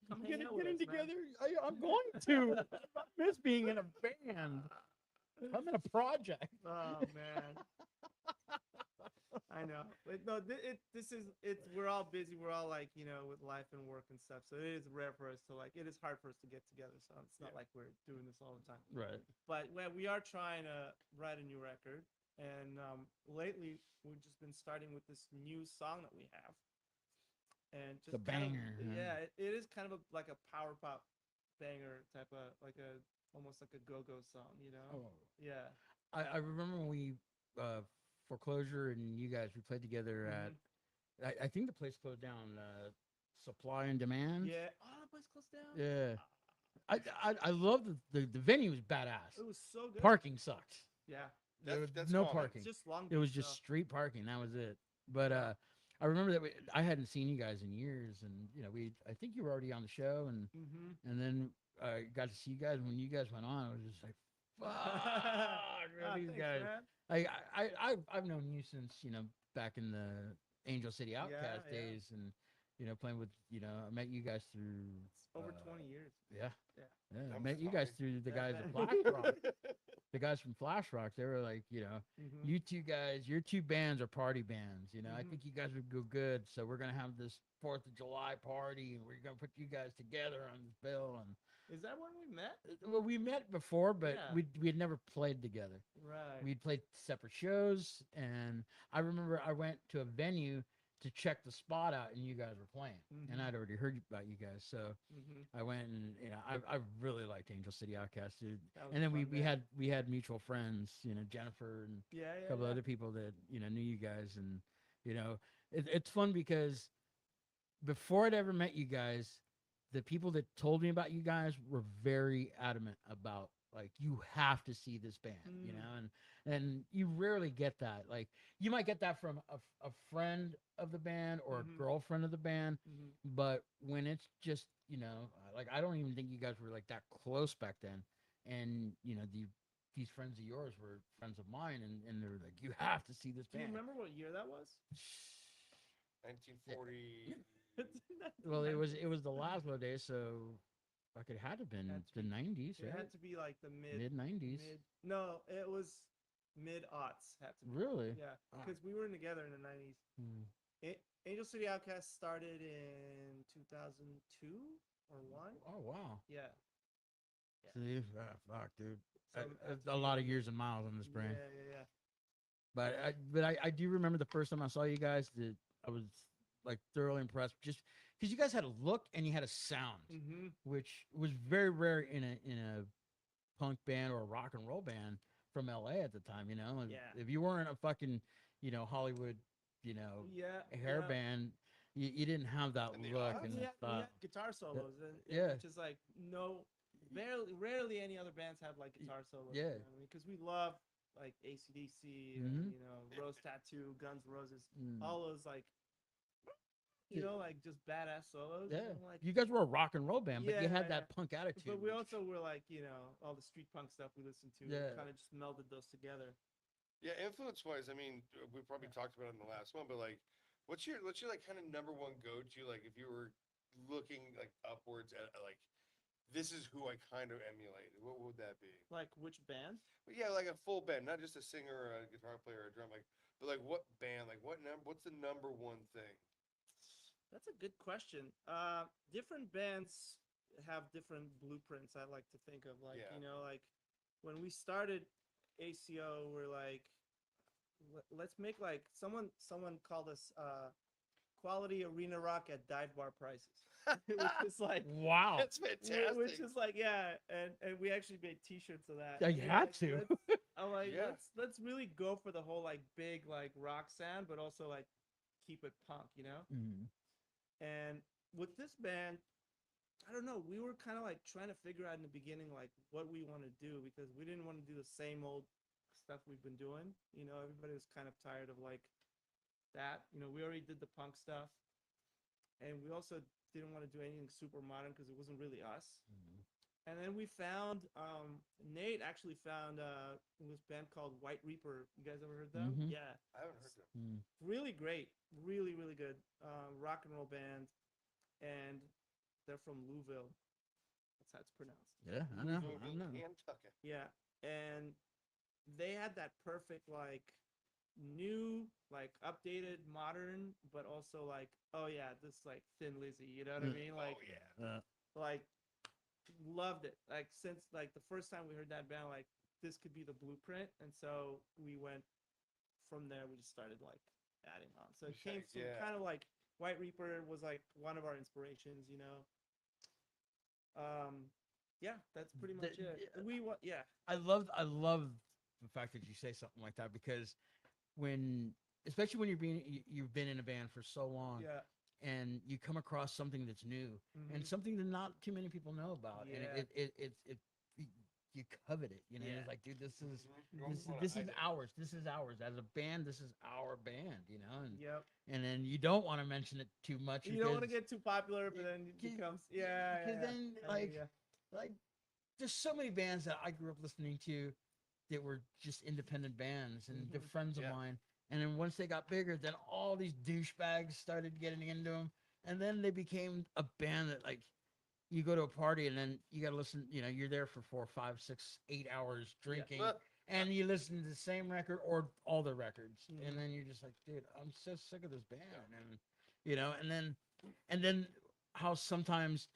Come Get hang out with in us, man. together. I'm going to. I miss being in a band. I'm in a project. Oh man. I know. But no, we're all busy. We're all like, you know, with life and work and stuff. So it is rare for us to like, it is hard for us to get together. So it's not like we're doing this all the time. Right. But we are trying to write a new record, And lately we've just been starting with this new song that we have, and just The banger, huh? yeah, it is kind of like a power pop banger type of like a almost like a go-go song, you know? Oh. Yeah. I remember when we foreclosure and you guys we played together Mhm. at I think the place closed down. Supply and Demand. Yeah. Oh, the place closed down. Yeah. Ah, I love the venue was badass. it was so good. Parking sucked. Yeah. There was That's no common. parking. It's just Long It was Beach, just so. street parking. That was it. But Yeah. I remember that I hadn't seen you guys in years, and I think you were already on the show, Mm-hmm. and then I got to see you guys. When you guys went on, I was just like, fuck, man, these Thanks, guys. man. I've known you since back in the Angel City Outcast Yeah. days, and playing with I met you guys through It's over 20 years. yeah. Yeah. I Time met you flies. guys through the Yeah, guys man. at Flash Rock. The guys from Flash Rock, they were like, Mm-hmm. you two guys, your two bands are party bands. I Mhm. think you guys would go good. So we're gonna have this 4th of July party, and we're gonna put you guys together on this bill. And Is that when we met? well, we met before, but Yeah. we had never played together. Right. We'd played separate shows, and I remember I went to a venue to check the spot out, and you guys were playing, and Mhm. I'd already heard about you guys, so Mm-hmm. I went and I really liked Angel City Outcast, dude. That was And then a fun band. we had mutual friends, Jennifer and Yeah. a couple other people that knew you guys, and it's fun because before I'd ever met you guys, the people that told me about you guys were very adamant about like you have to see this band, and you rarely get that. Like you might get that from a friend of the band or Mhm. a girlfriend of the band, Mm-hmm. but when it's just like I don't even think you guys were like that close back then, and these friends of yours were friends of mine, and they were like, you have to see this Do you band. remember what year that was? 1940. Well, it was the Lazlo days, so like it had to have been Had to the be- '90s, It right? had to be like the Mid '90s. No, it was mid-aughts. Had to be. Really? Yeah, Ah. because we were together in the 90s. Hmm. Angel City Outcast started in 2002 or one. Oh wow. Yeah. Yeah. See, fuck, dude. So That's a lot of years and miles on this brain. Yeah. But I do remember the first time I saw you guys that I was like thoroughly impressed, just because you guys had a look and you had a sound, Mm-hmm. which was very rare in a punk band or a rock and roll band from LA at the time. And Yeah. if you weren't a fucking Hollywood Yeah. hair band, you didn't have that And the look odds. and We the had thought. guitar solos, yeah. which is like rarely any other bands have like guitar solos. Yeah. Because we love like AC/DC, Mhm. Rose Tattoo, Guns N' Roses, Mm. all those like like just badass solos. Yeah, and, like, you guys were a rock and roll band, but you had Yeah, that punk attitude. but we which- also were like all the street punk stuff we listened to. Yeah. Kind of just melded those together. Yeah, influence wise, I mean, we probably talked about it in the last one, but like, what's your like kind of number one go to? Like, if you were looking like upwards at like, this is who I kind of emulate. What would that be? Like which band? But yeah, like a full band, not just a singer or a guitar player or a drum. Like, but like what band? Like what number? What's the number one thing? That's a good question. Different bands have different blueprints. I like to think of like Yeah. like when we started ACO, we're like, let's make like someone called us quality arena rock at dive bar prices, which is like Wow. That's fantastic. which is like and we actually made T-shirts of that. Yeah, And you we're had like, to. I'm like, Yeah. let's really go for the whole like big like rock sound, but also like keep it punk, Mhm. And with this band, I don't know, we were kind of like trying to figure out in the beginning like what we want to do because we didn't want to do the same old stuff we've been doing. Everybody was kind of tired of like that. We already did the punk stuff, and we also didn't want to do anything super modern because it wasn't really us. Mhm. And then we found Nate actually found this band called White Reaper. You guys ever heard them? Mhm. Yeah, I haven't heard that. Mm. really great, really really good rock and roll band, and they're from Louisville. That's how it's pronounced. Yeah, I know. Louisville, Kentucky. Yeah, and they had that perfect like new, like updated, modern, but also like, oh yeah, this like Thin Lizzy. You know what I mean? Like, Oh yeah. like loved it. Like since like the first time we heard that band, like this could be the blueprint, and so we went from there we just started like adding on. So it Okay, came from yeah. kind of like White Reaper was like one of our inspirations, you know. Yeah, that's pretty much The- it. Yeah. I love the fact that you say something like that because especially when you've been in a band for so long Yeah. and you come across something that's new and Mhm. something that not too many people know about, and Yeah. you covet it, you know. Yeah. It's like, dude, this is You don't wanna this is hide it. ours. This is ours as a band. This is our band, you know. Yep. And then you don't want to mention it too much. You don't want to because- get too popular, but then it Gi- becomes yeah. because then I hear ya. like there's so many bands that I grew up listening to that were just independent bands and they're Mhm. friends of Yeah. mine. And then once they got bigger, then all these douchebags started getting into them, and then they became a band that like you go to a party and then you got to listen. You know, you're there for 4, 5, 6, 8 hours drinking, Well, and you listen to the same record or all the records, Mhm. and then you're just like, dude, I'm so sick of this band, and you know, and then how sometimes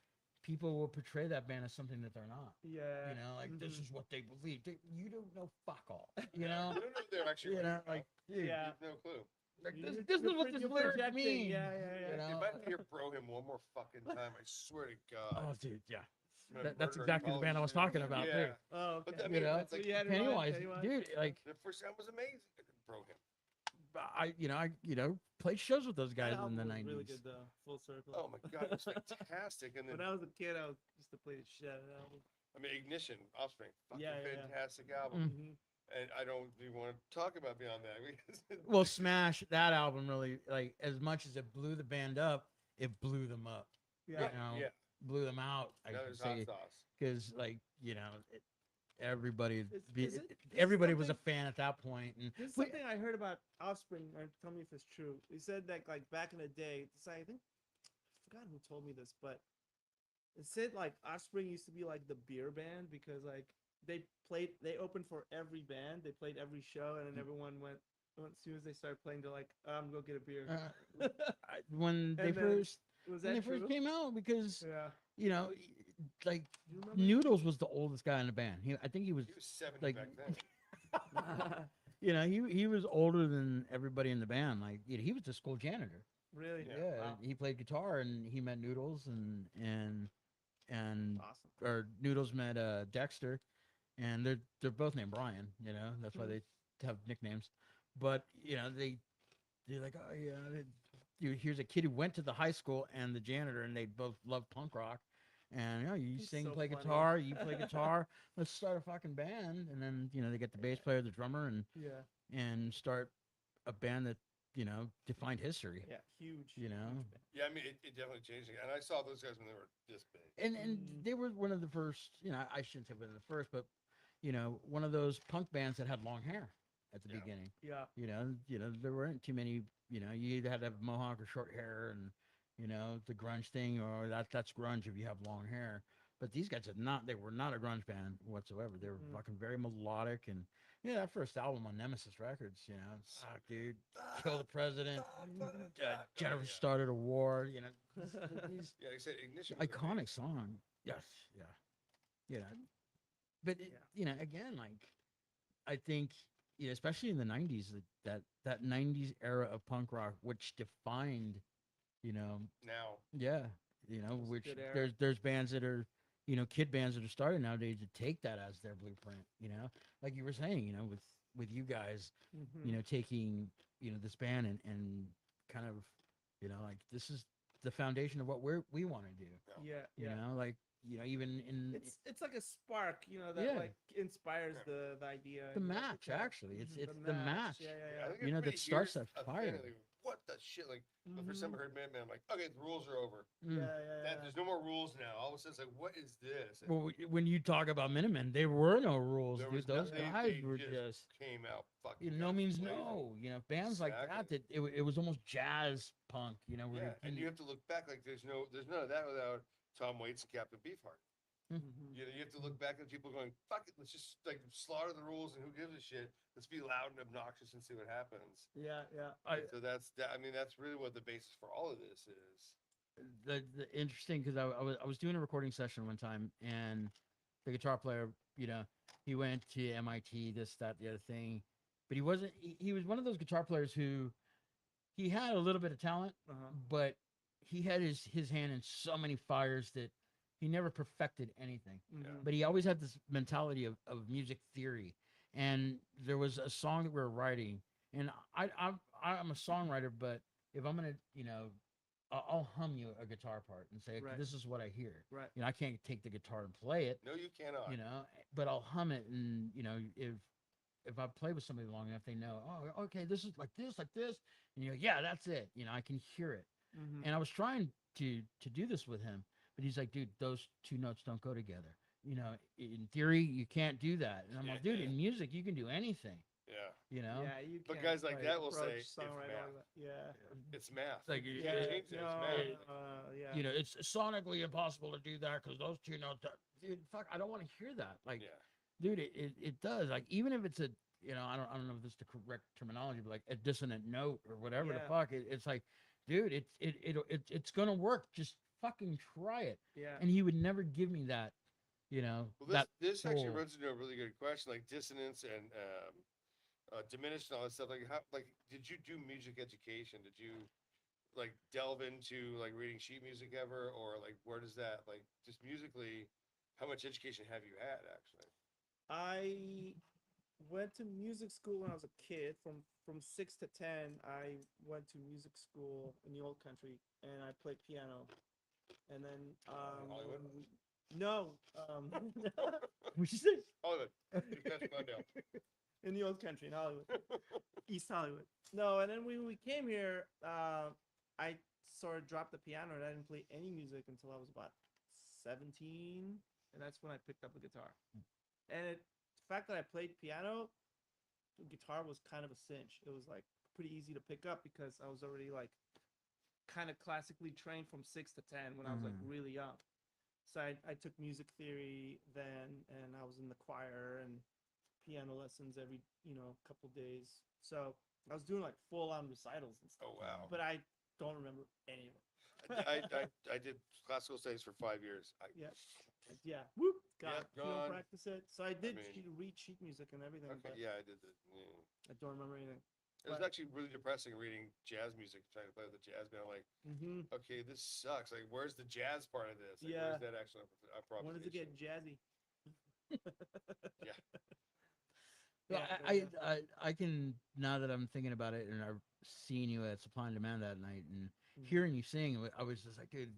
people will portray that band as something that they're not. Yeah. You know, like this Mhm. is what they believe. You don't know fuck all. You know, you don't know if they're actually you know, right, like dude, you Yeah. have no clue. like You're- this you're is what pro- this you're lyric projecting. means. Yeah. You know? If I hear bro him one more fucking time, I swear to God. Oh, dude, yeah. I'm gonna That's murder exactly the band I was college talking students. about, Yeah. too. Oh, But okay. I You mean, know, it's like you had in mind, Pennywise, Pennywise? dude, like the first time was amazing. Bro him. I played shows with those That guys in album the was 90s. really good though. Full circle. Oh my God, it was fantastic. And then When I was a kid, I used to play the shit out of that album. I mean, Ignition, Offspring, fucking Yeah. fantastic album. Mm. Mhm. And I don't even want to talk about beyond that because Well, Smash, that album really, like, as much as it blew the band up, it blew them up. Yeah. You know, yeah, blew them out, I that should is hot say. sauce. Because, like, you know, everybody, Is it everybody was a something- fan at that point. And There's Wait, something I heard about Offspring. Tell me if it's true. He said that like back in the day, I think I forgot who told me this, but it said like Offspring used to be like the beer band because like they opened for every band, they played every show, and then everyone went as soon as they started playing, they're like, go get a beer. when they And then- first Was when they that true? first came out, because Yeah. you know, like Do you remember? Noodles was the oldest guy in the band. I think he was, He was 70 like- back then. you know, he was older than everybody in the band. Like, you know, he was the school janitor. Really? Yeah. Wow. He played guitar, and he met Noodles, and Awesome. or Noodles met Dexter, and they're both named Brian. You know, that's why Mhm. they have nicknames. But you know, they're like, oh yeah, here's a kid who went to the high school and the janitor, and they both love punk rock. And you know, you He's sing, so play funny. guitar, you play guitar. Let's start a fucking band, and then you know they get the bass player, the drummer, Yeah. and start a band that you know defined history. Yeah. Huge. You know? huge band. Yeah, I mean, it definitely changed. And I saw those guys when they were this big. And Mm. they were one of the first. You know, I shouldn't say one of the first, but you know, one of those punk bands that had long hair at the Yeah. beginning. Yeah. You know, there weren't too many. You know, you either had to have mohawk or short hair, and you know the grunge thing, or that's grunge if you have long hair. But these guys had not. They were not a grunge band whatsoever. They were Mhm. fucking very melodic, and yeah, that first album on Nemesis Records, you know, fuck, dude, kill the president, Jennifer started a war. You know, these Yeah, like I said, Ignition. Was iconic amazing. song. Yes, yeah, you know. But Yeah. you know, again, like I think, you know, especially in the '90s, that '90s era of punk rock, which defined, you know, Now, yeah, you know, was a which good era. there's bands that are, you know, kid bands that are starting nowadays to take that as their blueprint. You know, like you were saying, you know, with you guys, Mhm. you know, taking, you know, this band and kind of, you know, like this is the foundation of what we want to do. Yeah. You Yeah. know, like, you know, even in It's like a spark, you know, that Yeah. like inspires Yeah. the idea. the you know, match, yeah. actually, it's Mhm, the match. Yeah. I think You know, that everybody starts hears that a thing fire. and they go, what the shit? Like, the first time I Mhm. heard Man, I'm like, okay, the rules are over. Mm. Yeah. There's no more rules now. All of a sudden, it's like, what is this? And Well, when you talk about Minutemen, there were no rules, there dude. was Those nothing, guys they were just just, came out fucking. you know, no guns means blazing. no. You know, bands like that, Exactly. it was almost jazz punk. You know, where Yeah, and you have to look back like there's none of that without Tom Waits and Captain Beefheart. Mhm. You know, you have to look back at people going, fuck it, let's just like slaughter the rules and who gives a shit. Let's be loud and obnoxious and see what happens. Yeah. I, So that's that. I mean, that's really what the basis for all of this is. the interesting because I was doing a recording session one time, and the guitar player, you know, he went to MIT, this, that, the other thing, but he wasn't. He was one of those guitar players who he had a little bit of talent, but he had his hand in so many fires that he never perfected anything. But he always had this mentality of music theory. And there was a song that we were writing, and I'm a songwriter, but if I'm gonna, I'll hum you a guitar part and say, okay, Right. this is what I hear. Right. I can't take the guitar and play it, No, you cannot. but I'll hum it, and if I play with somebody long enough, they know, oh, okay, this is like this, and yeah, that's it. I can hear it. And I was trying to do this with him, but he's like, dude, those two notes don't go together. In theory, you can't do that. And I'm like, dude, in music, you can do anything. Yeah. Yeah, you But can't, guys like that will say approach it's songwriting math. like that. Yeah. It's math. Like, You yeah, can't change it. It's math. Yeah. It's sonically impossible to do that because those two notes. Dude, fuck, I don't want to hear that. Like, dude, it does. Like, even if it's a, I don't know if this is the correct terminology, but like a dissonant note or whatever the fuck, it's like, dude, it's gonna work. Just fucking try it. Yeah. And he would never give me that. Well, that this actually whole- runs into a really good question, like dissonance and diminished and all that stuff. Like, did you do music education? Did you like delve into like reading sheet music ever, or like where does that like just musically? How much education have you had actually? I went to music school when I was a kid. From 6 to 10, I went to music school in the old country, and I played piano. And then Hollywood? no, What'd you say? Hollywood. That's Glendale. in the old country in Hollywood, East Hollywood. No, and then when we came here, I sort of dropped the piano, and I didn't play any music until I was about 17, and that's when I picked up the guitar. And the fact that I played piano, the guitar was kind of a cinch. It was like pretty easy to pick up because I was already like kind of classically trained from 6 to 10 when I was like really young. So I took music theory then, and I was in the choir and piano lessons every couple days. So I was doing like full-on recitals and stuff. Oh wow. But I don't remember any of it. I did classical studies for 5 years. Yeah. Whoop. God. Yep, If you don't gone. practice it. So I did mean- read sheet music and everything. Okay, But yeah, I did that. Yeah. I don't remember anything. It was But- actually really depressing reading jazz music, trying to play with the jazz band. I'm like, okay, this sucks. Like, where's the jazz part of this? Like, Yeah. Where's that actual improvisation? When does it get jazzy? Yeah. Yeah, I can, now that I'm thinking about it, and I've seen you at Supply and Demand that night, and hearing you sing, I was just like, dude,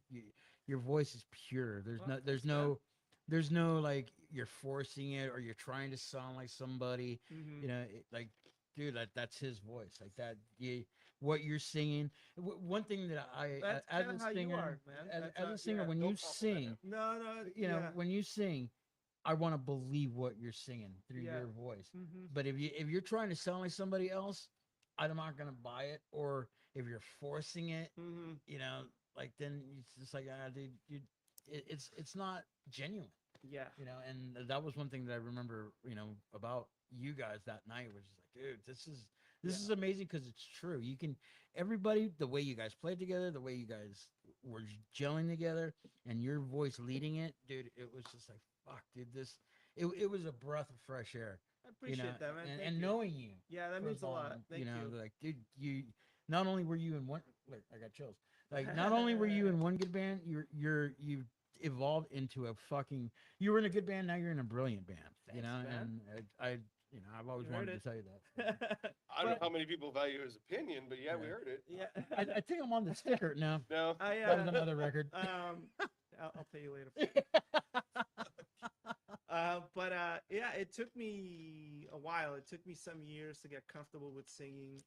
your voice is pure. There's no like you're forcing it or you're trying to sound like somebody. Like, dude, that's his voice. Like that, what you're singing. One thing that That's as kinda a how you singer, are, man. as a singer, when no you fault in that. sing, No. when you sing, I want to believe what you're singing through Yeah. your voice. Mhm. But if you're trying to sound like somebody else, I'm not gonna buy it. Or if you're forcing it, Mhm. like then it's just like, dude, it's not genuine. Yeah. And that was one thing that I remember, about you guys that night, was just like, dude, this is amazing because it's true. You can, everybody, the way you guys played together, the way you guys were gelling together, and your voice leading it, dude, it was just like, fuck, dude, it was a breath of fresh air. I appreciate that, man. And, Thank and you. knowing you, Yeah, that first means a of all, lot. Thank you. like, dude, you not only were you in one, like, I got chills. Like, not only were you in one good band, you've evolved into a fucking. You were in a good band, now you're in a brilliant band. Thanks, man. And I've always You wanted heard to tell you that. I don't know how many people value his opinion, but yeah, we Yeah. heard it. Yeah. I think I'm on the sticker now. No. That was another record. I'll pay you later. Yeah, it took me a while. It took me some years to get comfortable with singing,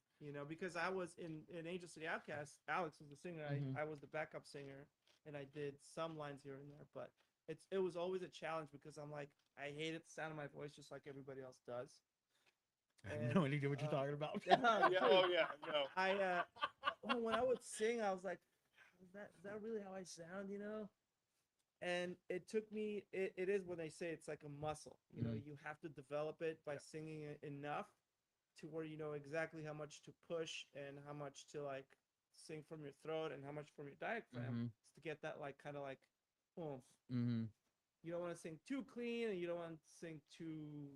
because I was in Angel City Outcast. Alex was the singer. Mhm. I was the backup singer, and I did some lines here and there. But it was always a challenge because I'm like, I hated the sound of my voice just like everybody else does. I have no idea what you're talking about. Yeah. Oh yeah. No. When I would sing, I was like, is that really how I sound, And it took me, it is when they say it's like a muscle, you have to develop it by singing it enough to where you know exactly how much to push and how much to like sing from your throat and how much from your diaphragm to get that like kind of like oomph. Mm-hmm. You don't want to sing too clean and you don't want to sing too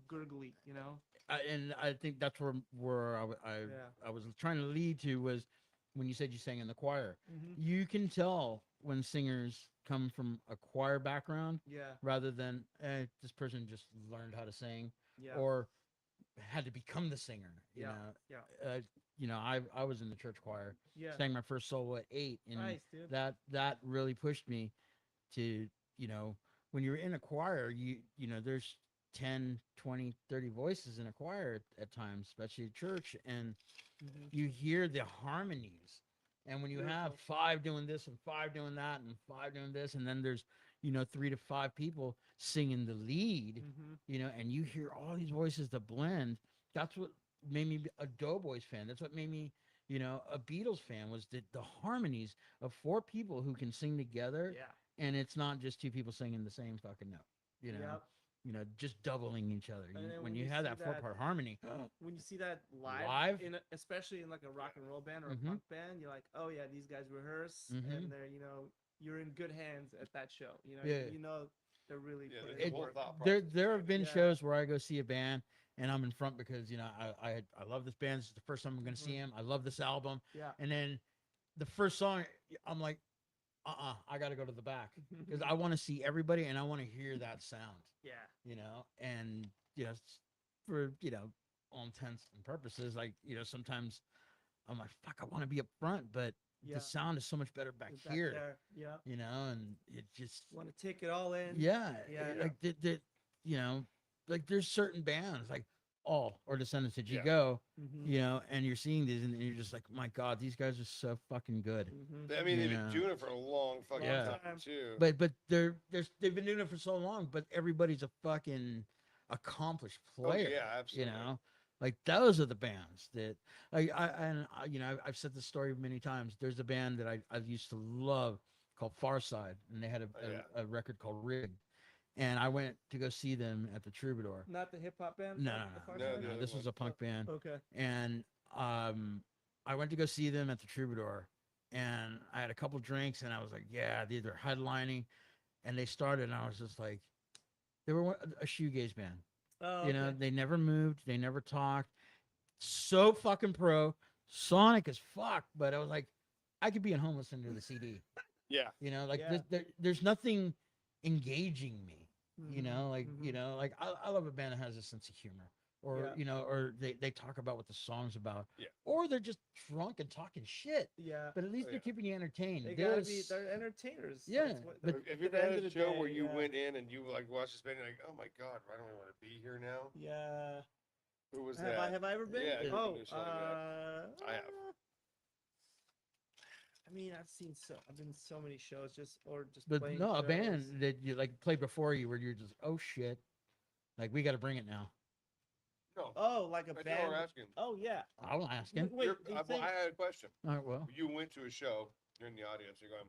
gurgly, you know. And I think that's where Yeah. I was trying to lead to was when you said you sang in the choir. Mm-hmm. You can tell when singers come from a choir background Yeah. rather than this person just learned how to sing Yeah. or had to become the singer. You Yeah. know, Yeah. I was in the church choir, Yeah. sang my first solo at 8, and Nice, dude. that really pushed me to, you know, when you're in a choir, there's 10, 20, 30 voices in a choir at times, especially at church, and Mm-hmm. you hear the harmonies. And when you have Beautiful. 5 doing this and 5 doing that and 5 doing this, and then there's 3 to 5 people singing the lead, Mm-hmm. and you hear all these voices that blend. That's what made me a Doughboys fan. That's what made me a Beatles fan, was the harmonies of 4 people who can sing together, Yeah. and it's not just 2 people singing the same fucking note. You know, Yep. just doubling each other. And then When when you you have see that 4-part harmony, when you see that live, Live? especially in like a rock and roll band or a Mhm. punk band, you're like, oh yeah, these guys rehearse, Mhm. and they're you're in good hands at that show. Yeah. They're really Yeah, putting there's a in whole work. thought there process there behind have it. been Yeah. shows where I go see a band and I'm in front because I love this band. This is the first time I'm going to see Mhm. him. I love this album, Yeah. and then the first song, I'm like, I got to go to the back because I want to see everybody and I want to hear that sound. Yeah. And for all intents and purposes, like sometimes I'm like, fuck, I want to be up front, but Yeah. the sound is so much better back Back here. there. Yeah. And it just Want to take it all in. yeah, Yeah. like you know, like there's certain bands like All or Descendants that you Yeah. go, Mm-hmm. and you're seeing these and you're just like, my God, these guys are so fucking good. Mm-hmm. I mean, they've been Yeah. doing it for a long fucking Yeah. time too. But they've been doing it for so long, but everybody's a fucking accomplished Oh player. yeah, absolutely. Like those are the bands that I've said this story many times. There's a band that I used to love called Farside, and they had Oh, yeah. a record called Rigged, and I went to go see them at the Troubadour. Not the hip hop band. No, The Far No, Side? the other This was a punk band, Okay. and I went to go see them at the Troubadour, and I had a couple drinks, and I was like, yeah, they're headlining, and they started, and I was just like, they were a shoegaze band. Oh, okay. They never moved, they never talked. So fucking pro, Sonic as fuck, but I was like, I could be at home listening to the CD. Yeah. Like Yeah. there's nothing engaging me. Mhm, mhm. Like I love a band that has a sense of humor, or Yeah. or they talk about what the song's about, Yeah. or they're just drunk and talking shit. Yeah. But at least Oh, they're yeah. keeping you entertained. They This- they're entertainers. Yeah, That's what- but at Have you ever the end had of a the show day, where you yeah. went in and you like watched this band and you're like, oh my God, why don't I want to be here now? Yeah. Who was Have that? I ever been? Yeah, have you Oh, been to a show like that? I have. I mean, I've been to so many shows, just but playing no, a band shows. that you like played before you, where you're just, oh shit, like we got to bring it now. No, Oh, like a I know band. we're asking. Oh yeah. I'm asking. Wait, you think- I had a question. All right, well, You went to a show, you're in the audience, you're going,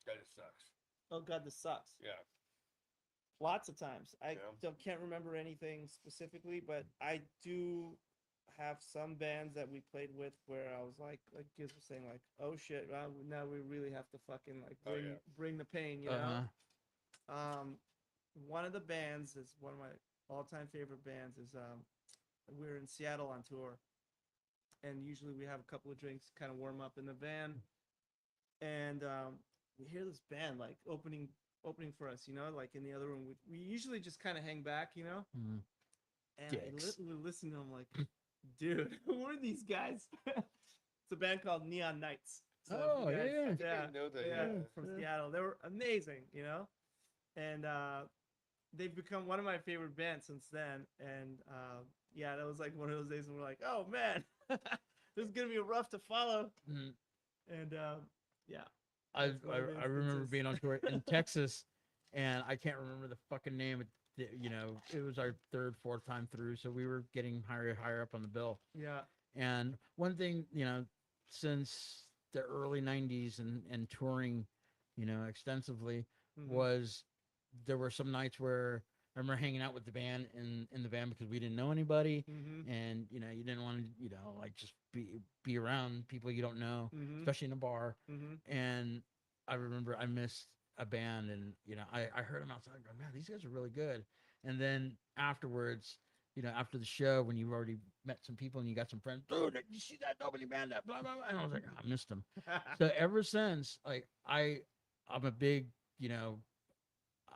that just sucks. Oh God, this sucks. Yeah. Lots of times. I Yeah. can't remember anything specifically, but I do have some bands that we played with where I was like Gizz was saying, like, oh shit, now we really have to fucking like Oh, bring yeah. bring the pain, One of the bands is one of my all-time favorite bands is we're in Seattle on tour, and usually we have a couple of drinks, kind of warm up in the van, and we hear this band like opening for us, like in the other room. We usually just kind of hang back, Mhm. and Dicks. I listen to them like, dude, who are these guys? It's a band called Neon Knights. So if Oh, you guys- yeah. I think yeah, I know that. yeah, Yeah. from Yeah. Seattle. They were amazing, and they've become one of my favorite bands since then. And yeah, that was like one of those days when we're like, oh man, this is gonna be rough to follow. Mhm. And yeah, I That's one of the remember instances. being on tour in Texas, and I can't remember the fucking name. It was our third, fourth time through, so we were getting higher up on the bill. yeah, And one thing, since the early '90s and touring, extensively, mhm, was there were some nights where I remember hanging out with the band in the van because we didn't know anybody, mhm, and you didn't want to like just be around people you don't know, mhm, especially in a bar. mhm. And I remember I missed a band, and I heard them outside. I go, man, these guys are really good. And then afterwards, after the show, when you've already met some people and you got some friends, dude, did you see that nobody band that blah blah blah? And I was like, I missed them. So ever since, like I'm a big,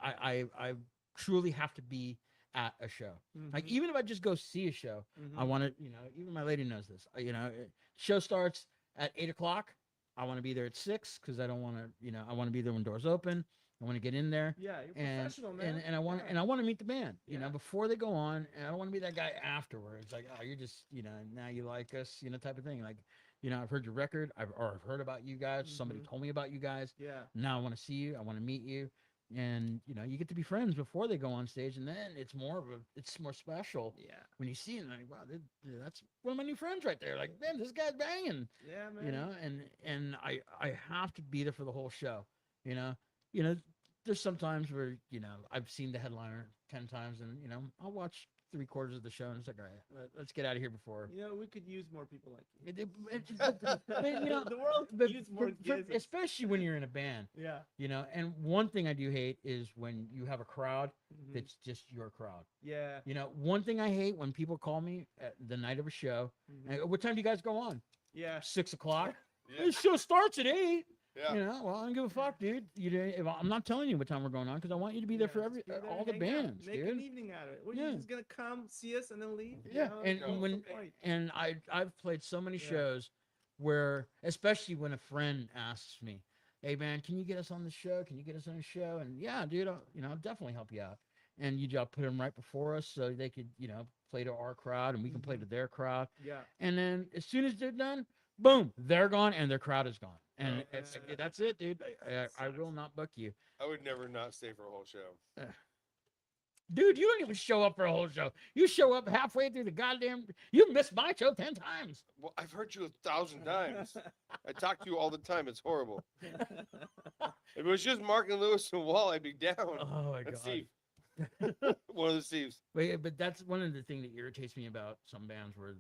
I truly have to be at a show. Like even if I just go see a show, I want to, even my lady knows this. Show starts at 8 o'clock. I want to be there at 6 because I don't want to, I want to be there when doors open. I want to get in there. Yeah, you're professional, man. And I want Yeah. and I want to meet the band, Yeah. before they go on. And I don't want to be that guy afterwards. Like, oh, you're just, now you like us, type of thing. Like, I've heard your record. I've heard about you guys. Somebody told me about you guys. Yeah. Now I want to see you. I want to meet you. And you get to be friends before they go on stage, and then it's more special Yeah. when you see them. Like, wow, that's one of my new friends right there. Like, man, this guy's banging. Yeah, man. And I have to be there for the whole show. There's some times where I've seen the headliner 10 times, and I'll watch 3/4 of the show, and it's like, all right, let's get out of here before. We could use more people like you. The world could use more kids. especially when you're in a band. Yeah. And one thing I do hate is when you have a crowd Mhm. that's just your crowd. Yeah. One thing I hate when people call me at the night of a show. Mhm. What time do you guys go on? Yeah. 6 o'clock. Yeah. The show starts at 8. Yeah. Well, I don't give a fuck, dude. I'm not telling you what time we're going on because I want you to be there for just be there, all the hang out, bands, Make dude. an evening out of it. What, Yeah. you just gonna come see us and then leave? Yeah, and No. when What's the point? and I've played so many Yeah. shows where, especially when a friend asks me, "Hey man, can you get us on the show? Can you get us on the show?" And yeah, dude, I'll definitely help you out. And you just put them right before us so they could play to our crowd and we can play to their crowd. Yeah. And then as soon as they're done, boom, they're gone and their crowd is gone. And Oh, that's it, dude. I will not book you. I would never not stay for a whole show. Dude, you don't even show up for a whole show. You show up halfway through the goddamn. You missed my show 10 times. Well, I've heard you 1,000 times. I talk to you all the time. It's horrible. If it was just Mark and Lewis and Wall, I'd be down. Oh my And god. Steve. One of the Steves. But that's one of the things that irritates me about some bands where,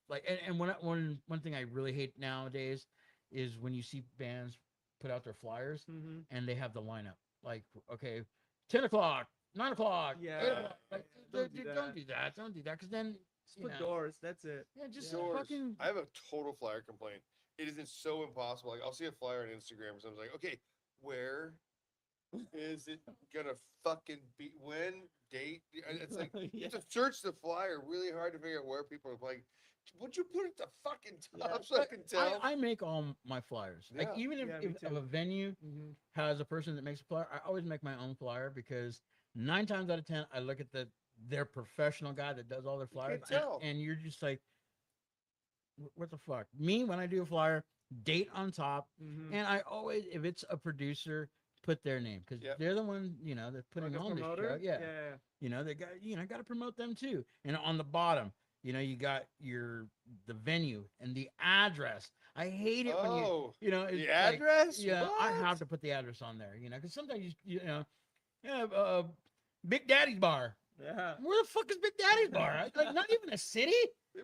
like, and one thing I really hate nowadays is when you see bands put out their flyers Mhm. and they have the lineup. Like, okay, 10 o'clock, 9 o'clock. Yeah. 8 o'clock. Like, Don't do don't that. do that. Don't do that. Because then, Just put doors. That's it. yeah, just Doors. fucking. I have a total flyer complaint. It isn't so impossible. Like, I'll see a flyer on Instagram or something. Like, okay, where is it gonna fucking be? When? Date? It's like you Yeah. have to search the flyer really hard to figure out where people are like. Would you put it at the fucking top Yeah. so I can tell? I make all my flyers. Like, Yeah. even Yeah, me if too. a venue Mhm. has a person that makes a flyer, I always make my own flyer because 9 times out of 10, I look at their professional guy that does all their flyers, tell. and you're just like, what the fuck? Me, when I do a flyer, date on top, Mhm. and I always, if it's a producer, put their name because Yep. they're the one, that's putting Like a on this promoter? show. Yeah. Yeah. They got to promote them too. And on the bottom, you got the venue and the address. I hate it when Oh, it's the like, address? yeah, I What? have to put the address on there, because sometimes Big Daddy's Bar. Yeah. Where the fuck is Big Daddy's Bar? Like, not even a city.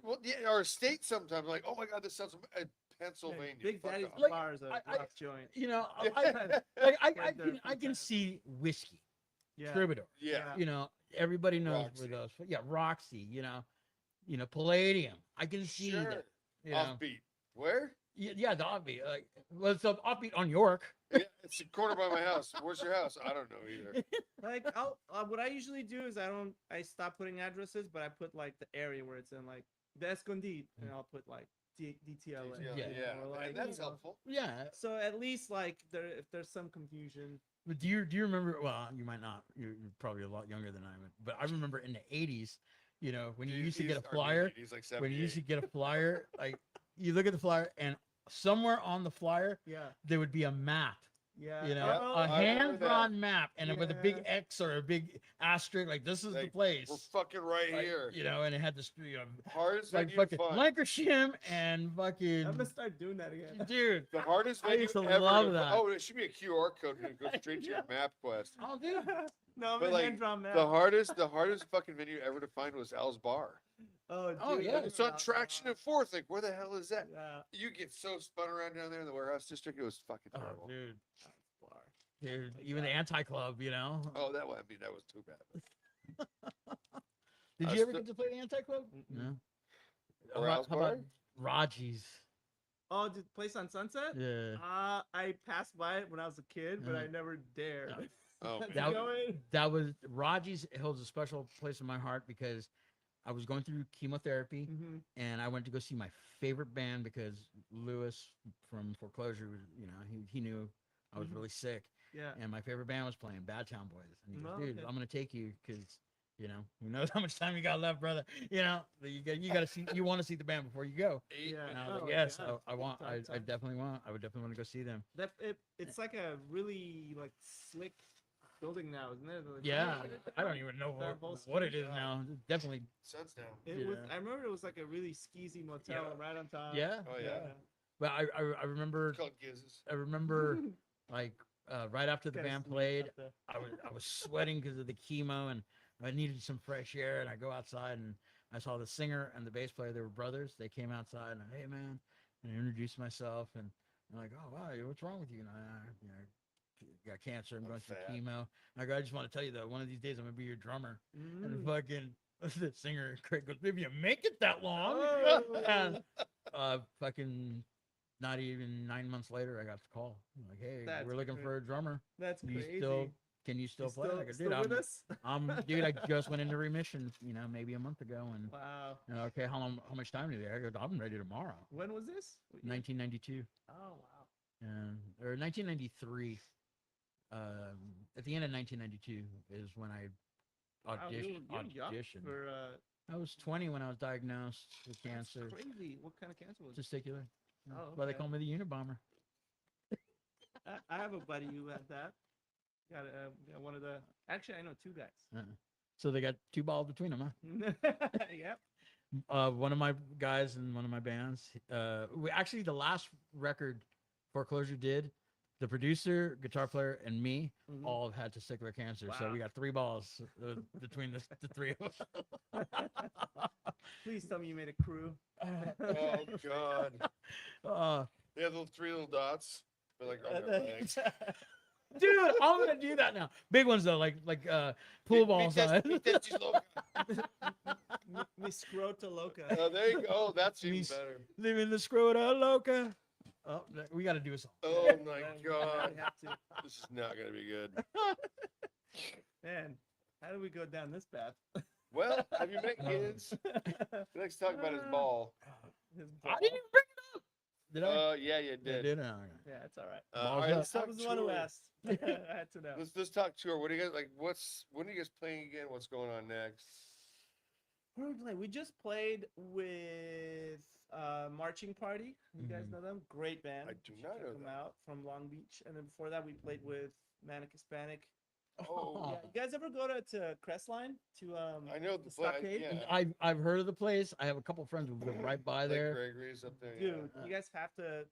Well, yeah, or a state sometimes. Like, oh my god, this sounds Pennsylvania. Big Fuck Daddy's off. Like, Bar is a I- rock joint. I Right there, I can full-time. see whiskey, Yeah. Troubadour. Yeah. Everybody knows Roxy. where those. Yeah, Roxy. Palladium. I can see Sure. that. Offbeat. Where? Yeah, the offbeat. Like, well, it's an offbeat on York. Yeah, it's a corner by my house. Where's your house? I don't know either. Like what I usually do is I stop putting addresses, but I put like the area where it's in, like the Escondite, and I'll put like DTLA. Yeah, Yeah. yeah. Or like, And that's helpful. Yeah. So at least like if there's some confusion. But do you remember? Well, you might not. You're probably a lot younger than I am. But I remember in the '80s, when you used to get a flyer. He's like When you used to 78. get a flyer, like, you look at the flyer, and somewhere on the flyer Yeah. there would be a map. Yeah. Yep, A I remember hand-drawn map, and with a big Yeah. X or a big asterisk, like, this is the Like, place. We're fucking right Like, here. and it had this, Hardest like venue fucking to find. Lancashire and fucking I'm gonna start doing that again. dude. The hardest I venue used to ever love to- that. Oh, it should be a QR code and it goes straight to your map quest. Oh, dude. No, I'm But a like hand-drawn map. the hardest fucking venue ever to find was Al's Bar. Oh, yeah. It's on Traction and Fourth. Like, where the hell is that? Yeah. You get so spun around down there in the warehouse district. It was fucking Oh, terrible. dude. Dude, even the anti-club, Oh, that was too bad. Did I you ever still- get to play the Anti-Club? Mm-mm. No. Arouse How about bar? Raji's? Oh, the place on Sunset? Yeah. I passed by it when I was a kid, but I never dared. No. Oh, to That, go in. that was Raji's holds a special place in my heart because I was going through chemotherapy Mhm. and I went to go see my favorite band because Lewis from Foreclosure was, he knew I was Mhm. really sick. Yeah. And my favorite band was playing Bad Town Boys. And he goes, Oh, dude, okay. I'm gonna take you because who knows how much time you got left, brother. But you got to see, you want to see the band before you go. Yeah. And I was Oh, like, yes, God. I want, Time, I time. definitely want, I would definitely want to go see them. It's like a really like slick building now, isn't it? Like, Yeah, I don't even know That whole what it street, is now. It's definitely, sun's down. It was. Yeah. I remember it was like a really skeezy motel right on top. yeah. Oh, yeah. But I remember, It's called Gizz's. I remember like right after the Kinda band sneak played, up there. I was sweating because of the chemo and I needed some fresh air. And I go outside and I saw the singer and the bass player. They were brothers. They came outside and hey man, and I introduced myself and I'm like, oh wow, what's wrong with you? And I got cancer. I'm I'm going through fat. chemo. And I go, I just want to tell you that one of these days I'm gonna be your drummer. And Mm. fucking the singer Craig goes, if you make it that long, Oh. and fucking not even 9 months later, I got the call. I'm like, hey, That's we're looking cra- for a drummer. That's You crazy. still can you still You play? I go, still dude, with us? dude, I just went into remission, maybe a month ago, and Wow. okay, how much time do you have? I go, I'm ready tomorrow. When was this? What year? 1992, Oh wow. or 1993. At the end of 1992 is when I Wow, you're young auditioned. for I was 20 when I was diagnosed with that's cancer, crazy. What kind of cancer was it? testicular. Oh, That's why they okay. call me the Unabomber. I have a buddy who had that. Got one of the. Actually, I know two guys. So they got two balls between them, huh? Yep. One of my guys in one of my bands. Actually, the last record Foreclosure did, the producer, guitar player, and me Mhm. all had testicular cancer. So Wow. we got three balls between the three of us. Please tell me you made a crew. Oh, God. They have those three little dots. They're like, on their legs. Dude, I'm gonna do that now. Big ones though, like pool ball size. Miss Scrota Loca. There you go. That's even Me's- better. Living the scrota loca. Oh, we got to do a song. Oh, my God. We have to. This is not going to be good. Man, how do we go down this path? Well, have you met Gizz? Let's talk about his ball. His I ball. didn't even bring it up. Did I? Yeah, you Yeah, did. did I? Yeah, it's all right. All right, Balls let's I talk was the one who tour. asked. I had to know. Let's talk tour. What do you guys like? When are you guys playing again? What's going on next? Where did we play? We just played with Marching Party. You guys Mhm. know them? Great band. I do You should not check know them them. out from Long Beach. And then before that, we played with Manic Hispanic. Oh, Yeah, you guys ever go to Crestline to I know the the play. Stockade? Yeah, I've heard of the place. I have a couple friends who live right by like there. Gregory's up there. Dude, Yeah. you guys have to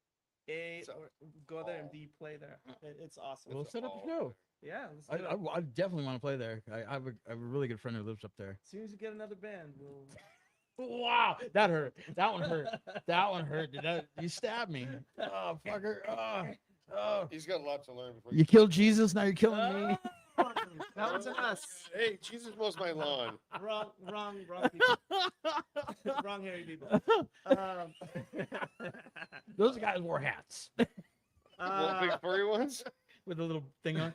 So- or go there and Oh. B play there. It's awesome. We'll It's set up a all show. there. Yeah, let's do it. I definitely want to play there. I have a really good friend who lives up there. As soon as you get another band, we'll. Wow, that hurt. That one hurt. That one hurt. You stabbed me. Oh, fucker. Oh. He's got a lot to learn before You killed Jesus, now you're killing me. Oh, that was us. Hey, Jesus mows my lawn. Wrong people. Wrong hairy people. Those guys wore hats Little big furry ones. with a little thing on.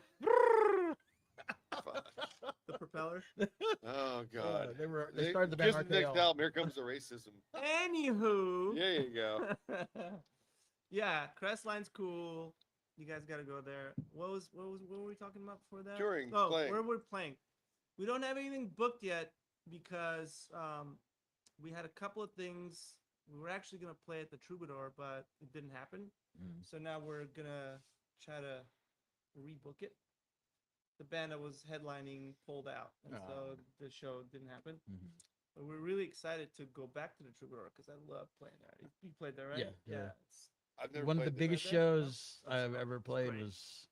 the propeller. Oh God. They started the band Just the next RKL. album. Here comes the racism. Anywho. There you go. Yeah, Crestline's cool. You guys got to go there. What were we talking about before that? Touring, Oh, playing. where we're playing. We don't have anything booked yet because we had a couple of things. We were actually gonna play at the Troubadour, but it didn't happen. Mm. So now we're gonna try to rebook it. The band that was headlining pulled out, and so Oh. the show didn't happen. Mhm. But we're really excited to go back to the Troubadour because I love playing there. You played there, right? Yeah. It's, I've never One of the played biggest Is that there? shows No? That's I've fun. ever It's played great. was,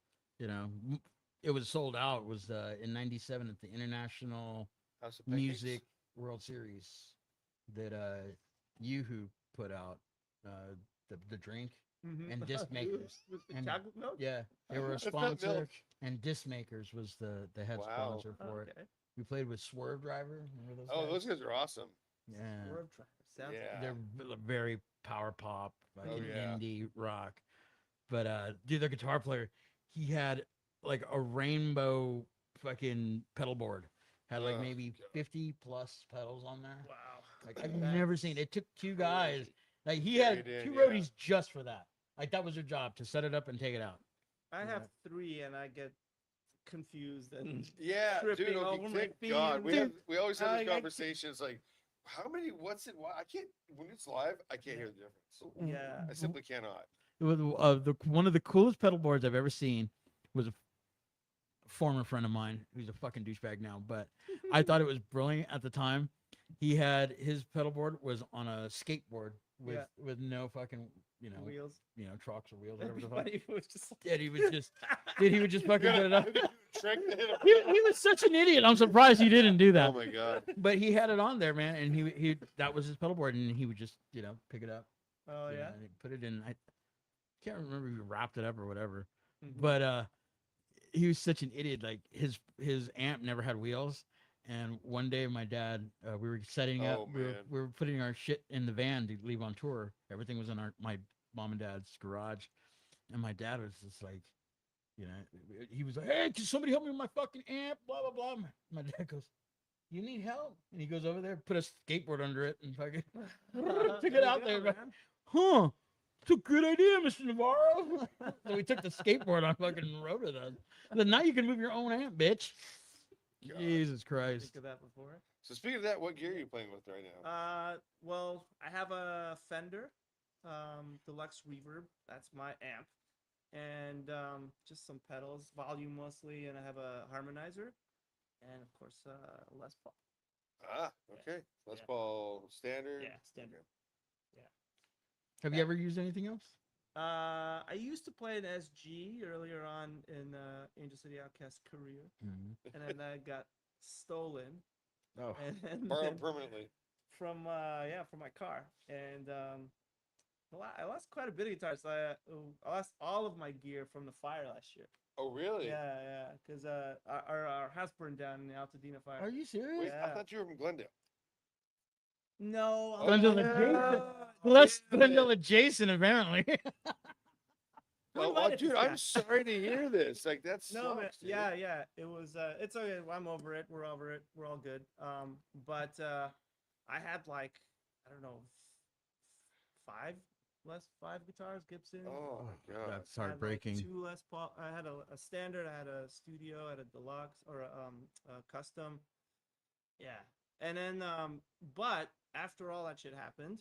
it was sold out. It was in '97 at the International House of Pancakes. Music World Series that Yoo-Hoo put out the drink. Mhm. And disc makers. With the And- chocolate milk? Yeah, they were a It's not sponsor, milk. and Disc Makers was the head Wow. sponsor Oh, for it. okay. We played with Swerve Driver. Remember those Oh, guys? those guys are awesome. Yeah. Swerve Driver. Sounds Yeah. They're very power pop, like Oh, an yeah. indie rock. But dude, their guitar player, he had like a rainbow fucking pedal board. Had like Oh, maybe God. 50 plus pedals on there. wow. Like I've That's never seen. It took two guys. crazy. Like he Carried had in, two yeah. roadies just for that. Like that was their job, to set it up and take it out. I Yeah. have 3, and I get confused and Yeah, dude. tripping Okay, over my thank feet. God. and We always have I- this I- conversation. It's like, how many? What's it? Why I can't when it's live. I can't hear the difference. Yeah. I simply cannot. One of the coolest pedal boards I've ever seen was a former friend of mine who's a fucking douchebag now, but I thought it was brilliant at the time. He had his pedal board was on a skateboard with Yeah. with no fucking Wheels. trucks or wheels, That'd whatever be the fuck. funny if it was just like Dude, he would just fucking put it up. Trick. He was such an idiot. I'm surprised he didn't do that. Oh my God. But he had it on there, man, and he that was his pedal board, and he would just pick it up. Oh yeah. and he'd put it in. I can't remember if he wrapped it up or whatever. Mhm. But he was such an idiot. Like his amp never had wheels. And one day, my dad, we were setting up. Oh, We man. were putting our shit in the van to leave on tour. Everything was in my mom and dad's garage, and my dad was just like, he was like, "Hey, can somebody help me with my fucking amp?" Blah blah blah. My dad goes, "You need help?" And he goes over there, put a skateboard under it, and fucking took it out there. man. Huh? It's a good idea, Mr. Navarro. So we took the skateboard on fucking rode with us. Then now you can move your own amp, bitch. God. Jesus Christ. Think of that before. So speaking of that, what gear are you playing with right now? Well, I have a Fender, Deluxe Reverb. That's my amp, and just some pedals, volume mostly, and I have a harmonizer, and of course, Les Paul. Ah, okay. Les Yeah. Paul standard. Yeah, standard. Have you ever used anything else? I used to play an SG earlier on in Angel City Outcast career, and then that got stolen, Oh. and Borrowed then permanently. from my car, and I lost quite a bit of guitars. So I lost all of my gear from the fire last year. Oh, really? Yeah, because our house burned down in the Altadena fire. Are you serious? Wait, I Yeah. thought you were from Glendale. No, Oh, Glendale yeah. adjacent. Damn Let's it. Glendale adjacent, apparently. Who Oh, invited dude, this I'm guy? sorry to hear this. Like that sucks. No, man. Dude. Yeah. It was. It's okay. I'm over it. We're over it. We're all good. But I had like I don't know, five guitars, Gibson. Oh my God. That's I had, like, heartbreaking. 2 Les Paul. I had a standard. I had a studio. I had a deluxe or a custom. Yeah, and then but after all that shit happened,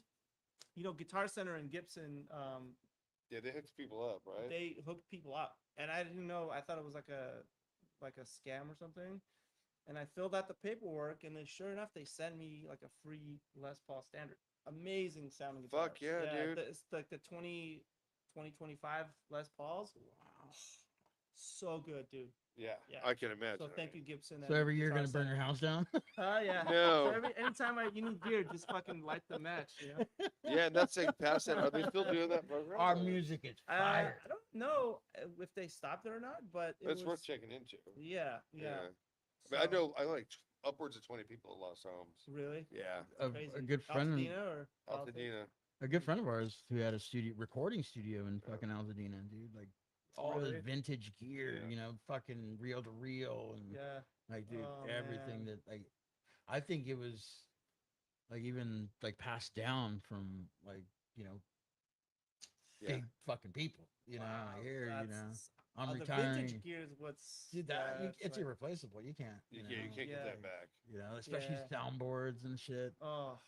Guitar Center and Gibson Yeah, they hooked people up, right? they hooked people up, and I didn't know. I thought it was like a scam or something. And I filled out the paperwork, and then sure enough, they sent me like a free Les Paul standard. Amazing sounding guitars. Fuck yeah, dude. It's like the 2025 Les Pauls. Wow. So good, dude. Yeah, Yeah. I can imagine. So thank you, Gibson. So and every year you're Guitar gonna burn your Center. house down? Yeah. No. So anytime you need gear, just fucking light the match. Yeah, and that's like past that. Are they still doing that program? Our or- music is I fire. don't know if they stopped it or not, but It's worth checking into. Yeah. I mean, I So- know I like upwards of 20 people at Lost Homes. Really? Yeah, A Crazy. good friend, Altadena or Altadena. a good friend of ours who had a recording studio in fucking Altadena, dude. Like all Really? this vintage gear, Yeah. fucking reel to reel, and Yeah. like, dude, Oh, everything man. that I think it was like even like passed down from like Yeah. big fucking people. Wow, Here, that's- I'm the retiring. vintage gear is what's Dude, it's like, irreplaceable. You can't. You can't get Yeah. that back. Especially Yeah. soundboards and shit. oh,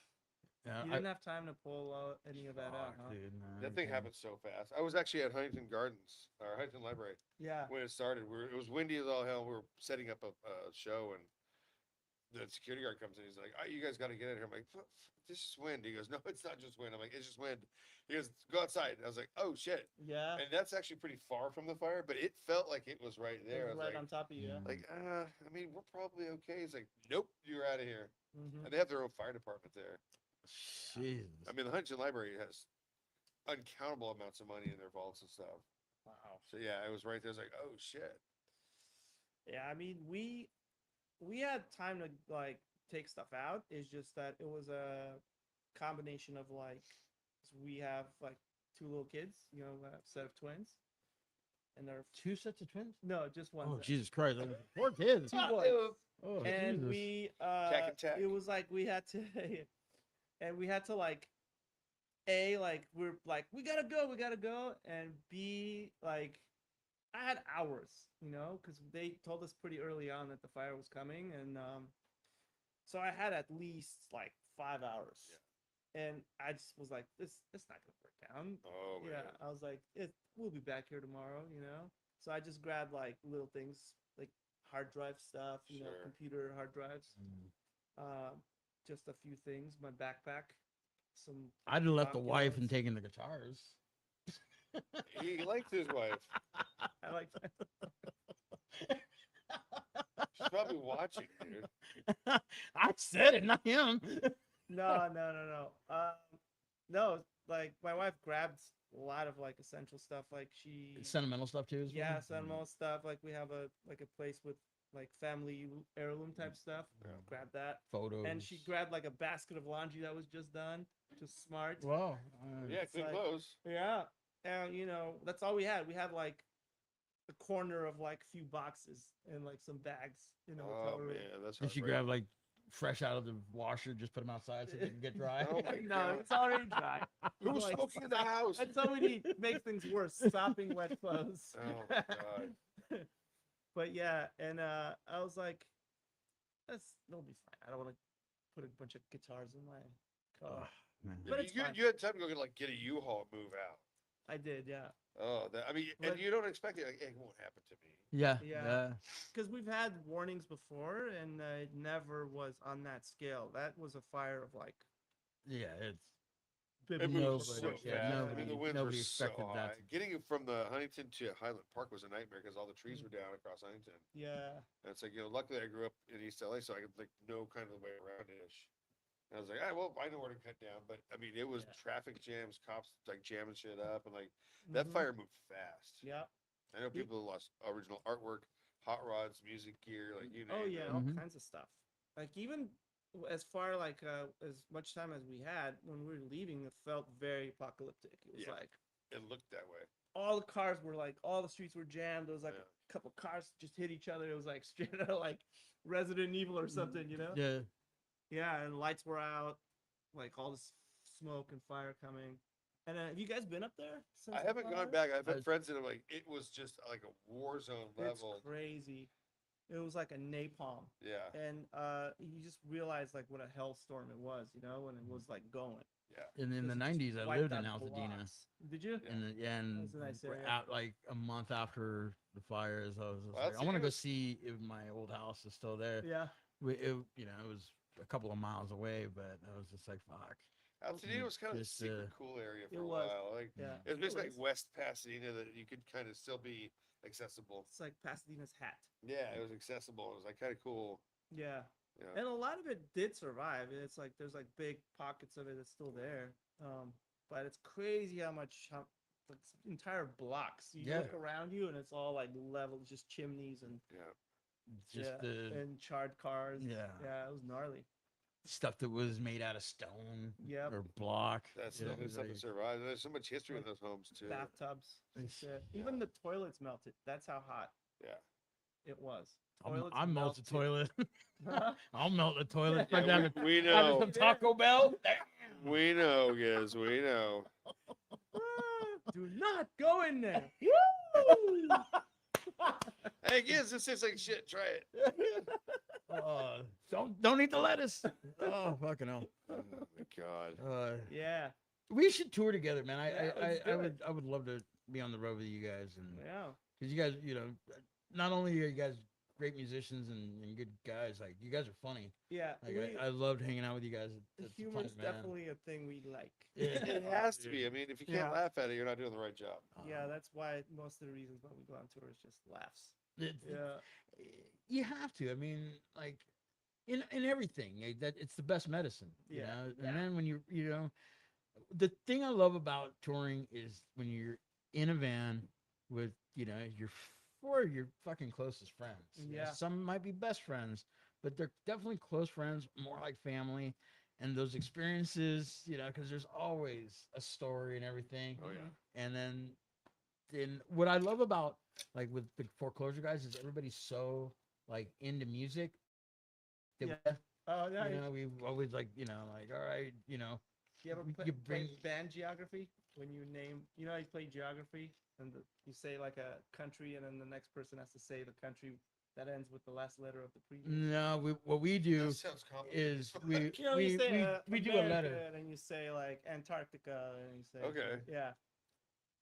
Yeah, you didn't have time to pull any of that out, fuck, huh? dude, no, That you thing can't. happened so fast. I was actually at Huntington Gardens or Huntington Library Yeah. when it started. It was windy as all hell. We were setting up a show, and the security guard comes in. He's like, "You guys got to get in here." I'm like, "This is wind." He goes, "No, it's not just wind." I'm like, "It's just wind." He goes, "Go outside." And I was like, "Oh shit!" Yeah. And that's actually pretty far from the fire, but it felt like it was right It there. I was was right like, on top of you. Yeah. like, I mean, we're probably okay. He's like, "Nope, you're out of here." Mhm. And they have their own fire department there. Jesus. I mean, the Huntington Library has uncountable amounts of money in their vaults and stuff. Wow. So yeah, I was right there. I was like, "Oh shit!" Yeah. I mean, we we had time to like take stuff out. It's just that it was a combination of like we have like two little kids, you know, a set of twins, and they're 2 sets of twins? no, just one. Oh, set. Jesus Christ. 4 kids. Two boys. Oh, And Jesus. we Tack and tack. it was like we had to and we had to like like we're like we gotta go, and B, like I had hours, you know, because they told us pretty early on that the fire was coming, and so I had at least like 5 hours. And I just was like, this not gonna break down. Oh man. Yeah, I was like, we'll be back here tomorrow, you know. So I just grabbed like little things like hard drive stuff, you know, Sure. computer hard drives, Mm. just a few things, my backpack, some. I'd have left the wife and documents. taken the guitars. He liked his wife. I like that. She's probably watching, dude. I said it, not him. No. No, like my wife grabbed a lot of like essential stuff. Like she, Sentimental stuff too. As well? yeah, sentimental stuff. Like we have a place with like family heirloom type stuff. Yeah. Grab that. Photos. And she grabbed like a basket of laundry that was just done. Just smart. Wow. Yeah, clean like- clothes. Yeah. And you know, that's all we had. We had like a corner of like a few boxes and like some bags in the hotel Oh room. man, that's. Did she heartbreaking. grab like fresh out of the washer, just put them outside so they can get dry? Oh my No, God. it's already dry. Who was Like, smoking in the house? That's all we need. Make things worse. Stopping wet clothes. Oh my God. But yeah, and I was like, it'll be fine. I don't want to put a bunch of guitars in my car. Man. Yeah, But it's you, fine. you had time to go get a U-Haul and move out. I did, yeah. Oh, I mean, and But- you don't expect it. Like, it won't happen to me. Yeah. Yeah. Because we've had warnings before, and it never was on that scale. That was a fire of like. Yeah. It's It biblical moved so Nobody- fast. yeah, I mean, the winds were nobody so expected that high. to- Getting it from the Huntington to Highland Park was a nightmare because all the trees were down across Huntington. Yeah. And it's like, luckily I grew up in East LA, so I could like know kind of the way around ish. And I was like, well, I know where to cut down. But I mean, it was Yeah. traffic jams, cops like jamming shit up, and like that Mhm. fire moved fast. Yeah. I know Ye- people lost original artwork, hot rods, music gear, like you know. Oh yeah, all Mhm. kinds of stuff. Like even as far like as much time as we had when we were leaving, it felt very apocalyptic. It was Yeah. like It looked that way. all the cars were like all the streets were jammed. There was like Yeah. a couple cars just hit each other. It was like straight out like Resident Evil or something, you know? Yeah. Yeah, and lights were out, like all this smoke and fire coming. And have you guys been up there? Since I the haven't gone fire? back. I've had I- friends that are like, it was just like a war zone It's level. crazy. It was like a napalm. Yeah. And you just realized like what a hellstorm it was, you know, when it was like going. And in the 'Cause it just '90s, I wiped lived in out Altadena. blocks. Did you? Yeah. And That's a nice we're area. out like a month after the fires. I was just Well, like, that's I want to go good. see if my old house is still there. Yeah. It was a couple of miles away, but I was just like, fuck. Altadena was kind of a Just, secret cool area for it a was. while. Like Yeah. it was basically was. like West Pasadena that you could kind of still be accessible. It's like Pasadena's hat. Yeah, it was accessible. It was like kind of cool. Yeah. Yeah. And a lot of it did survive. It's like there's like big pockets of it that's still there. But it's crazy how like, entire blocks. You Yeah. look around you and it's all like level, just chimneys and Yeah. Just yeah, the and charred cars. Yeah. Yeah, it was gnarly. stuff that was made out of stone Yep. or block. That's Yeah, the stuff that like- survived. There's so much history in Like those homes too. Bathtubs. and It's- shit. Even the toilets melted. That's how hot Yeah. it was. I'll Toilets melt the melted. toilet. Huh? I'll melt the toilet. Yeah, Right down to we down to know. some Taco Bell. We know, guys. We know. Do not go in there. Hey, Gizz, this tastes like shit. Try it. Don't eat the lettuce. Oh fucking hell. Oh my god. Yeah. We should tour together, man. Yeah, let's do it. I would love to be on the road with you guys, and Yeah. because you guys, not only are you guys great musicians and good guys, like you guys are funny. Yeah. Like I loved hanging out with you guys. At the Humor is times, man. definitely a thing we like. Yeah. It has to be. I mean, if you can't Yeah. laugh at it, you're not doing the right job. Yeah, that's why most of the reasons why we go on tour is just laughs. It- Yeah. you have to. I mean, like in everything, that it's the best medicine. You Yeah, know? yeah. And then when the thing I love about touring is when you're in a van with your four of your fucking closest friends. You know, Yeah. some might be best friends, but they're definitely close friends, more like family. And those experiences, because there's always a story and everything. Oh yeah. And then what I love about like with the foreclosure guys is everybody's so like into music. That Yeah. Oh yeah. we always like all right, You ever you play bring band geography when you name? You know, how you play geography and you say like a country, and then the next person has to say the country that ends with the last letter of the previous. no, what we do That sounds complicated. is we You know, you say we do a America, letter. and then you say like Antarctica, and you say Okay. yeah,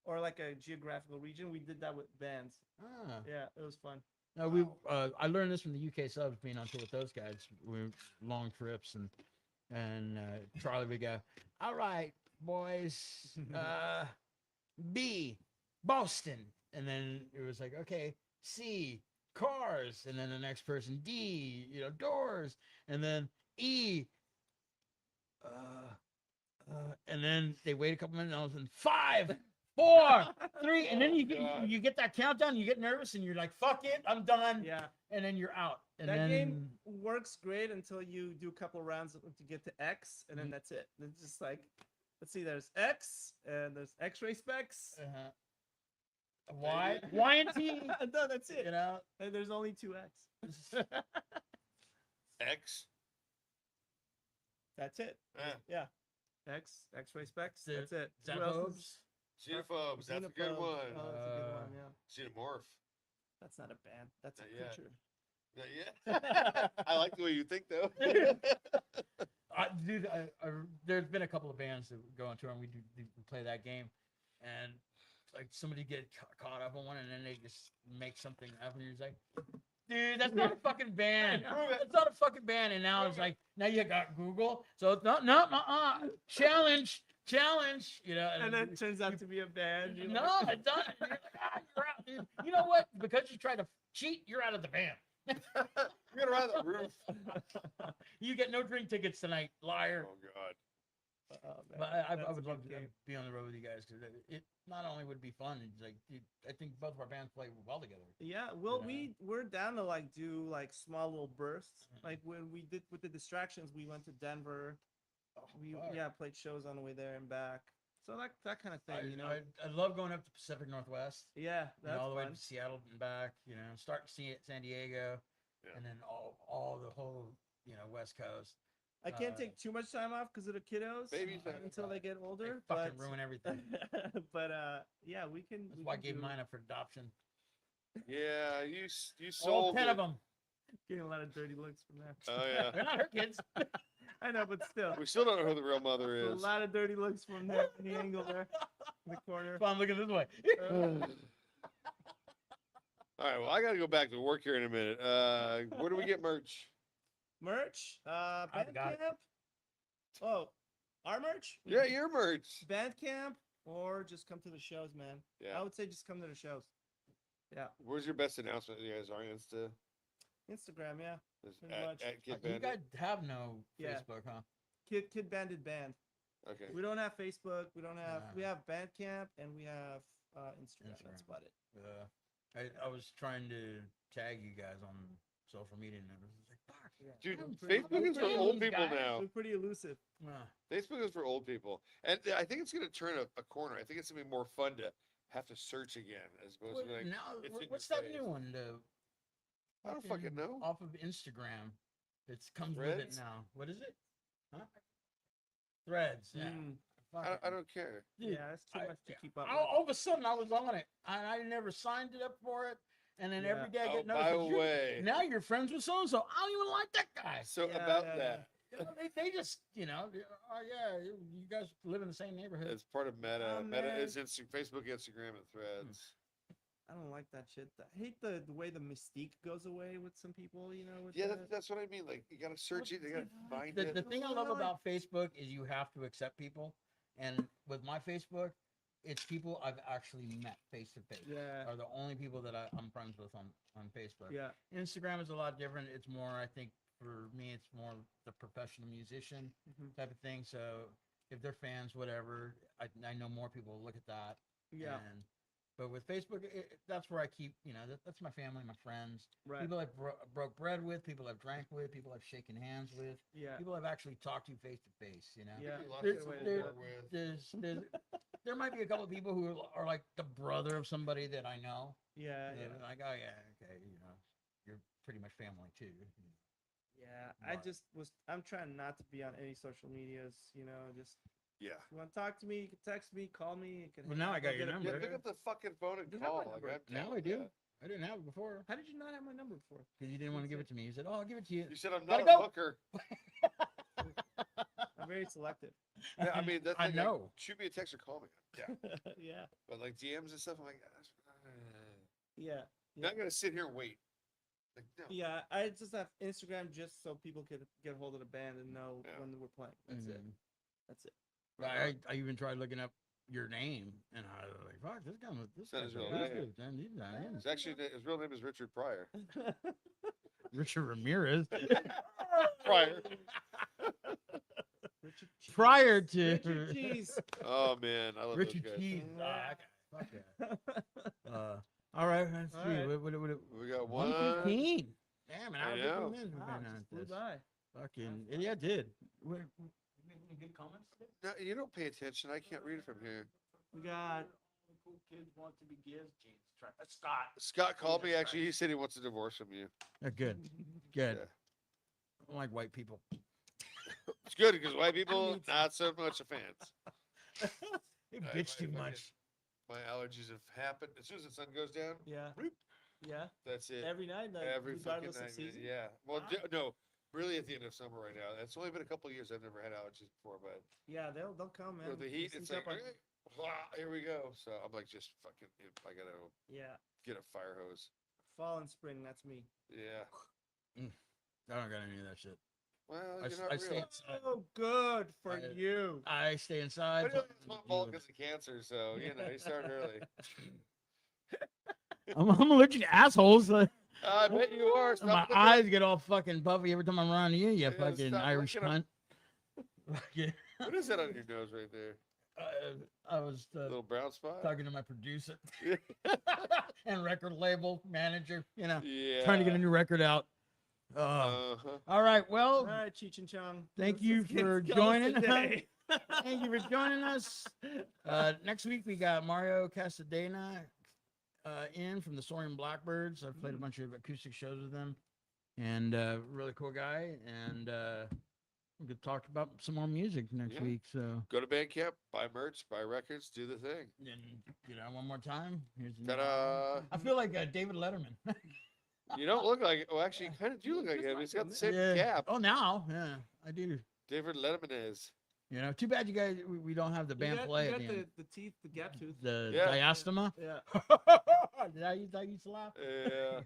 or like a geographical region. We did that with bands. Ah. Yeah, it was fun. No, I learned this from the UK subs being on tour with those guys. We long trips and Charlie would go, all right, boys, B, Boston, and then it was like, okay, C, cars, and then the next person D, doors, and then E, and then they wait a couple minutes, and all of a sudden 5, 4, 3, and then you get that countdown, you get nervous, and you're like, fuck it, I'm done, Yeah, and then you're out. And that then game works great until you do a couple rounds to get to X, and then that's it. It's just like, let's see, there's X, and there's X-ray specs. Y and T. No, that's it. And And there's only 2X. X. That's it. Yeah. X-ray specs. The That's it. Who else is- Xenophobes. Xenophobes. That's a good Xenophobes. one. Oh, that's a good one. Yeah. Xenomorph. That's not a band. That's a Not yet. creature. Yeah. I like the way you think though. Dude, there's been a couple of bands that go on tour and we play that game, and like somebody get caught up on one, and then they just make something up, and you're just like, dude, that's not a fucking band. That's not a fucking band. And now it's like, now you got Google, so it's not challenge, And then it turns out to be a band. You're no, like- it doesn't. You're like, you're out, dude. You know what? Because you tried to cheat, you're out of the band. We're gonna ride the roof. You get no drink tickets tonight, liar. Oh God. Oh, man, But I that's a would love good to game. be on the road with you guys because it not only would be fun, it's like dude, I think both of our bands play well together. Yeah, well, Yeah. we're down to like do like small little bursts. Mhm. Like when we did with the distractions, we went to Denver. We fuck. played shows on the way there and back. So that kind of thing, I love going up to Pacific Northwest, Yeah, that's all the way fun. to Seattle and back. Start to see it San Diego, Yeah. and then all the whole West Coast. I can't uh, take too much time off because of the kiddos Babies have until they get They older. fucking But ruin everything. but yeah, we can. That's we why I can gave do- mine up for adoption. Yeah, you All sold 10 it. of them. Getting a lot of dirty looks from that. Oh yeah. They're not her kids. I know, but still, We still don't know who the real mother a is. lot of dirty looks from there in the angle there, in the corner. So I'm looking this way. All right, well, I got to go back to work here in a minute. Where do we get merch? Merch, got it. Bandcamp. Oh, our merch? Yeah, your merch. Bandcamp, or just come to the shows, man. Yeah. I would say just come to the shows. Yeah, Where's your best announcement? You guys are on Insta? Instagram, yeah. Is Pretty at, much. at Kid You Bandit? guys have no Yeah. Facebook, huh? Kid Bandit Band. Okay. We don't have Facebook. We don't have. Nah. We have Bandcamp and we have Instagram. That's Instagram. about it. I was trying to tag you guys on social media, and I was like, fuck. Yeah. Dude, I'm pretty- Facebook I'm is for pretty old loose, people guys. now. We're pretty elusive. Facebook is for old people. And I think it's going to turn a corner. I think it's going to be more fun to have to search again as opposed to like, now, it's in what's your that face. new one? I don't fucking know. Off of Instagram. It comes with it Threads? now. What is it? Huh? Threads. Yeah. Mm, Fuck I it. don't care. Dude, yeah, it's too I- much to keep up. all of a sudden I was on it. I never signed it up for it. And then Yeah. every day I Oh, get by the notifications. way. Now you're friends with so and so. I don't even like that guy. So Yeah, about yeah, that, They just, oh yeah, you guys live in the same neighborhood. it's part of Meta. Oh, Meta man. is Facebook, Instagram, and Threads. I don't like that shit. I hate the way the mystique goes away with some people. With Yeah, the- that's what I mean. Like, you got to search it. You got to find The it. thing I love about Facebook is you have to accept people. And with my Facebook, it's people I've actually met face to face. Yeah. Are the only people that I'm friends with on Facebook. Yeah. Instagram is a lot different. It's more, I think, for me, it's more the professional musician Mhm. type of thing. So if they're fans, whatever, I know more people will look at that. Yeah. And But with Facebook, that's where I keep, that's my family, my friends, Right. people I've broke bread with, people I've drank with, people I've shaken hands with, Yeah. people I've actually talked to face to face. Yeah. Lots There's, of Good way to people do to it. work with. there might be a couple of people who are like the brother of somebody that I know. Yeah. They're Yeah. like, oh yeah, okay, you're pretty much family too. Yeah. But- I'm trying not to be on any social medias. Just Yeah. if you want to talk to me, you can text me, call me. You can Well, hang now out, I got go your get a number. Yeah, beer. pick up the fucking phone and You have my call. Like, number. I'm Now down I with do. that. I didn't have it before How did you not have my number before? because you didn't want to give it to me. You said, "Oh, I'll give it to you." You said I'm Gotta not a go. hooker. I'm very selective. Yeah, I mean, that's I like, know. shoot me a text or call me. Yeah. Yeah. But like DMs and stuff, I'm like, Yeah. not gonna sit here and wait. Like, no. Yeah. I just have Instagram just so people could get a hold of the band and know Yeah. when we're playing. That's it. Mhm. That's it. I even tried looking up your name, and I was like, "Fuck, this Said guy's his real a name. dude. It's actually his real name is Richard Pryor. Richard Ramirez." Pryor. Richard Cheese. Prior to Richard Cheese. Oh man, I love Richard those guys. Cheese. Yeah. Fuck yeah. All right, let's All see. right. What, We got 1:15. Damn, an I hour, know. 15 minutes we've Wow, been it on just flew this. by. Fucking, yeah, it did. We make any good comments today? No, you don't pay attention. I can't read from here. We got Cool kids want to be Gizz. James, try. Scott. Scott called me. Jesus Actually, he said he wants a divorce from you. Good. Good. Yeah. I don't like white people. It's good because white people not so much a fans. They Right, bitch too my much. My allergies have happened as soon as the sun goes down. yeah, Bloop. yeah. That's it. Every night, like, Every fucking regardless of night. Man. season. Yeah. Well, Wow. no, really at the end of summer right now. It's only been a couple of years. I've never had allergies before, but Yeah, they'll come, man. with the They heat, sneak it's like, up on- "Hey, blah, here we go." So I'm like, just fucking, I gotta yeah, get a fire hose. fall and spring. That's me. Yeah. I don't got any of that shit. Well, I, you're not I stay real. inside. Oh, good for I- you. I stay inside. But he only has so- one ball because of cancer, so he started early. I'm allergic to assholes. I bet you are. Stop My looking eyes get all fucking puffy every time I'm around you. You Yeah, fucking stop Irish looking cunt. Fucking- What is that on your nose right there? I was Little brown spot. talking to my producer Yeah. and record label manager. Yeah. Trying to get a new record out. Uh-huh. All right. Well, All right, Cheech and Chong. thank This you is Gizz for Gulls joining us. today. thank you for joining us. Next week we got Mario Casadena in from the Soaring Blackbirds. I've played a bunch of acoustic shows with them, and really cool guy. And we could talk about some more music next Yeah. week. So, Go to Bandcamp, buy merch, buy records, do the thing. and one more time. Here's the Ta-da! I feel like David Letterman. You don't look like it. Well, actually, you kind of do look like Just him. like He's got him, the yeah. same Yeah. cap. Oh, now, yeah, I do. David Letterman is. Too bad you guys we don't have the You band got- play you at got the end. the teeth, the gap tooth. The Yeah. diastema. Yeah. Did I used to laugh? Yeah.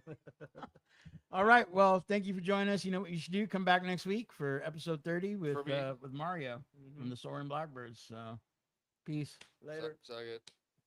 All right. Well, thank you for joining us. You know what you should do? Come back next week for episode 30 with For me. Mario Mhm. from the Soaring Blackbirds. So, peace. Later. Suck it.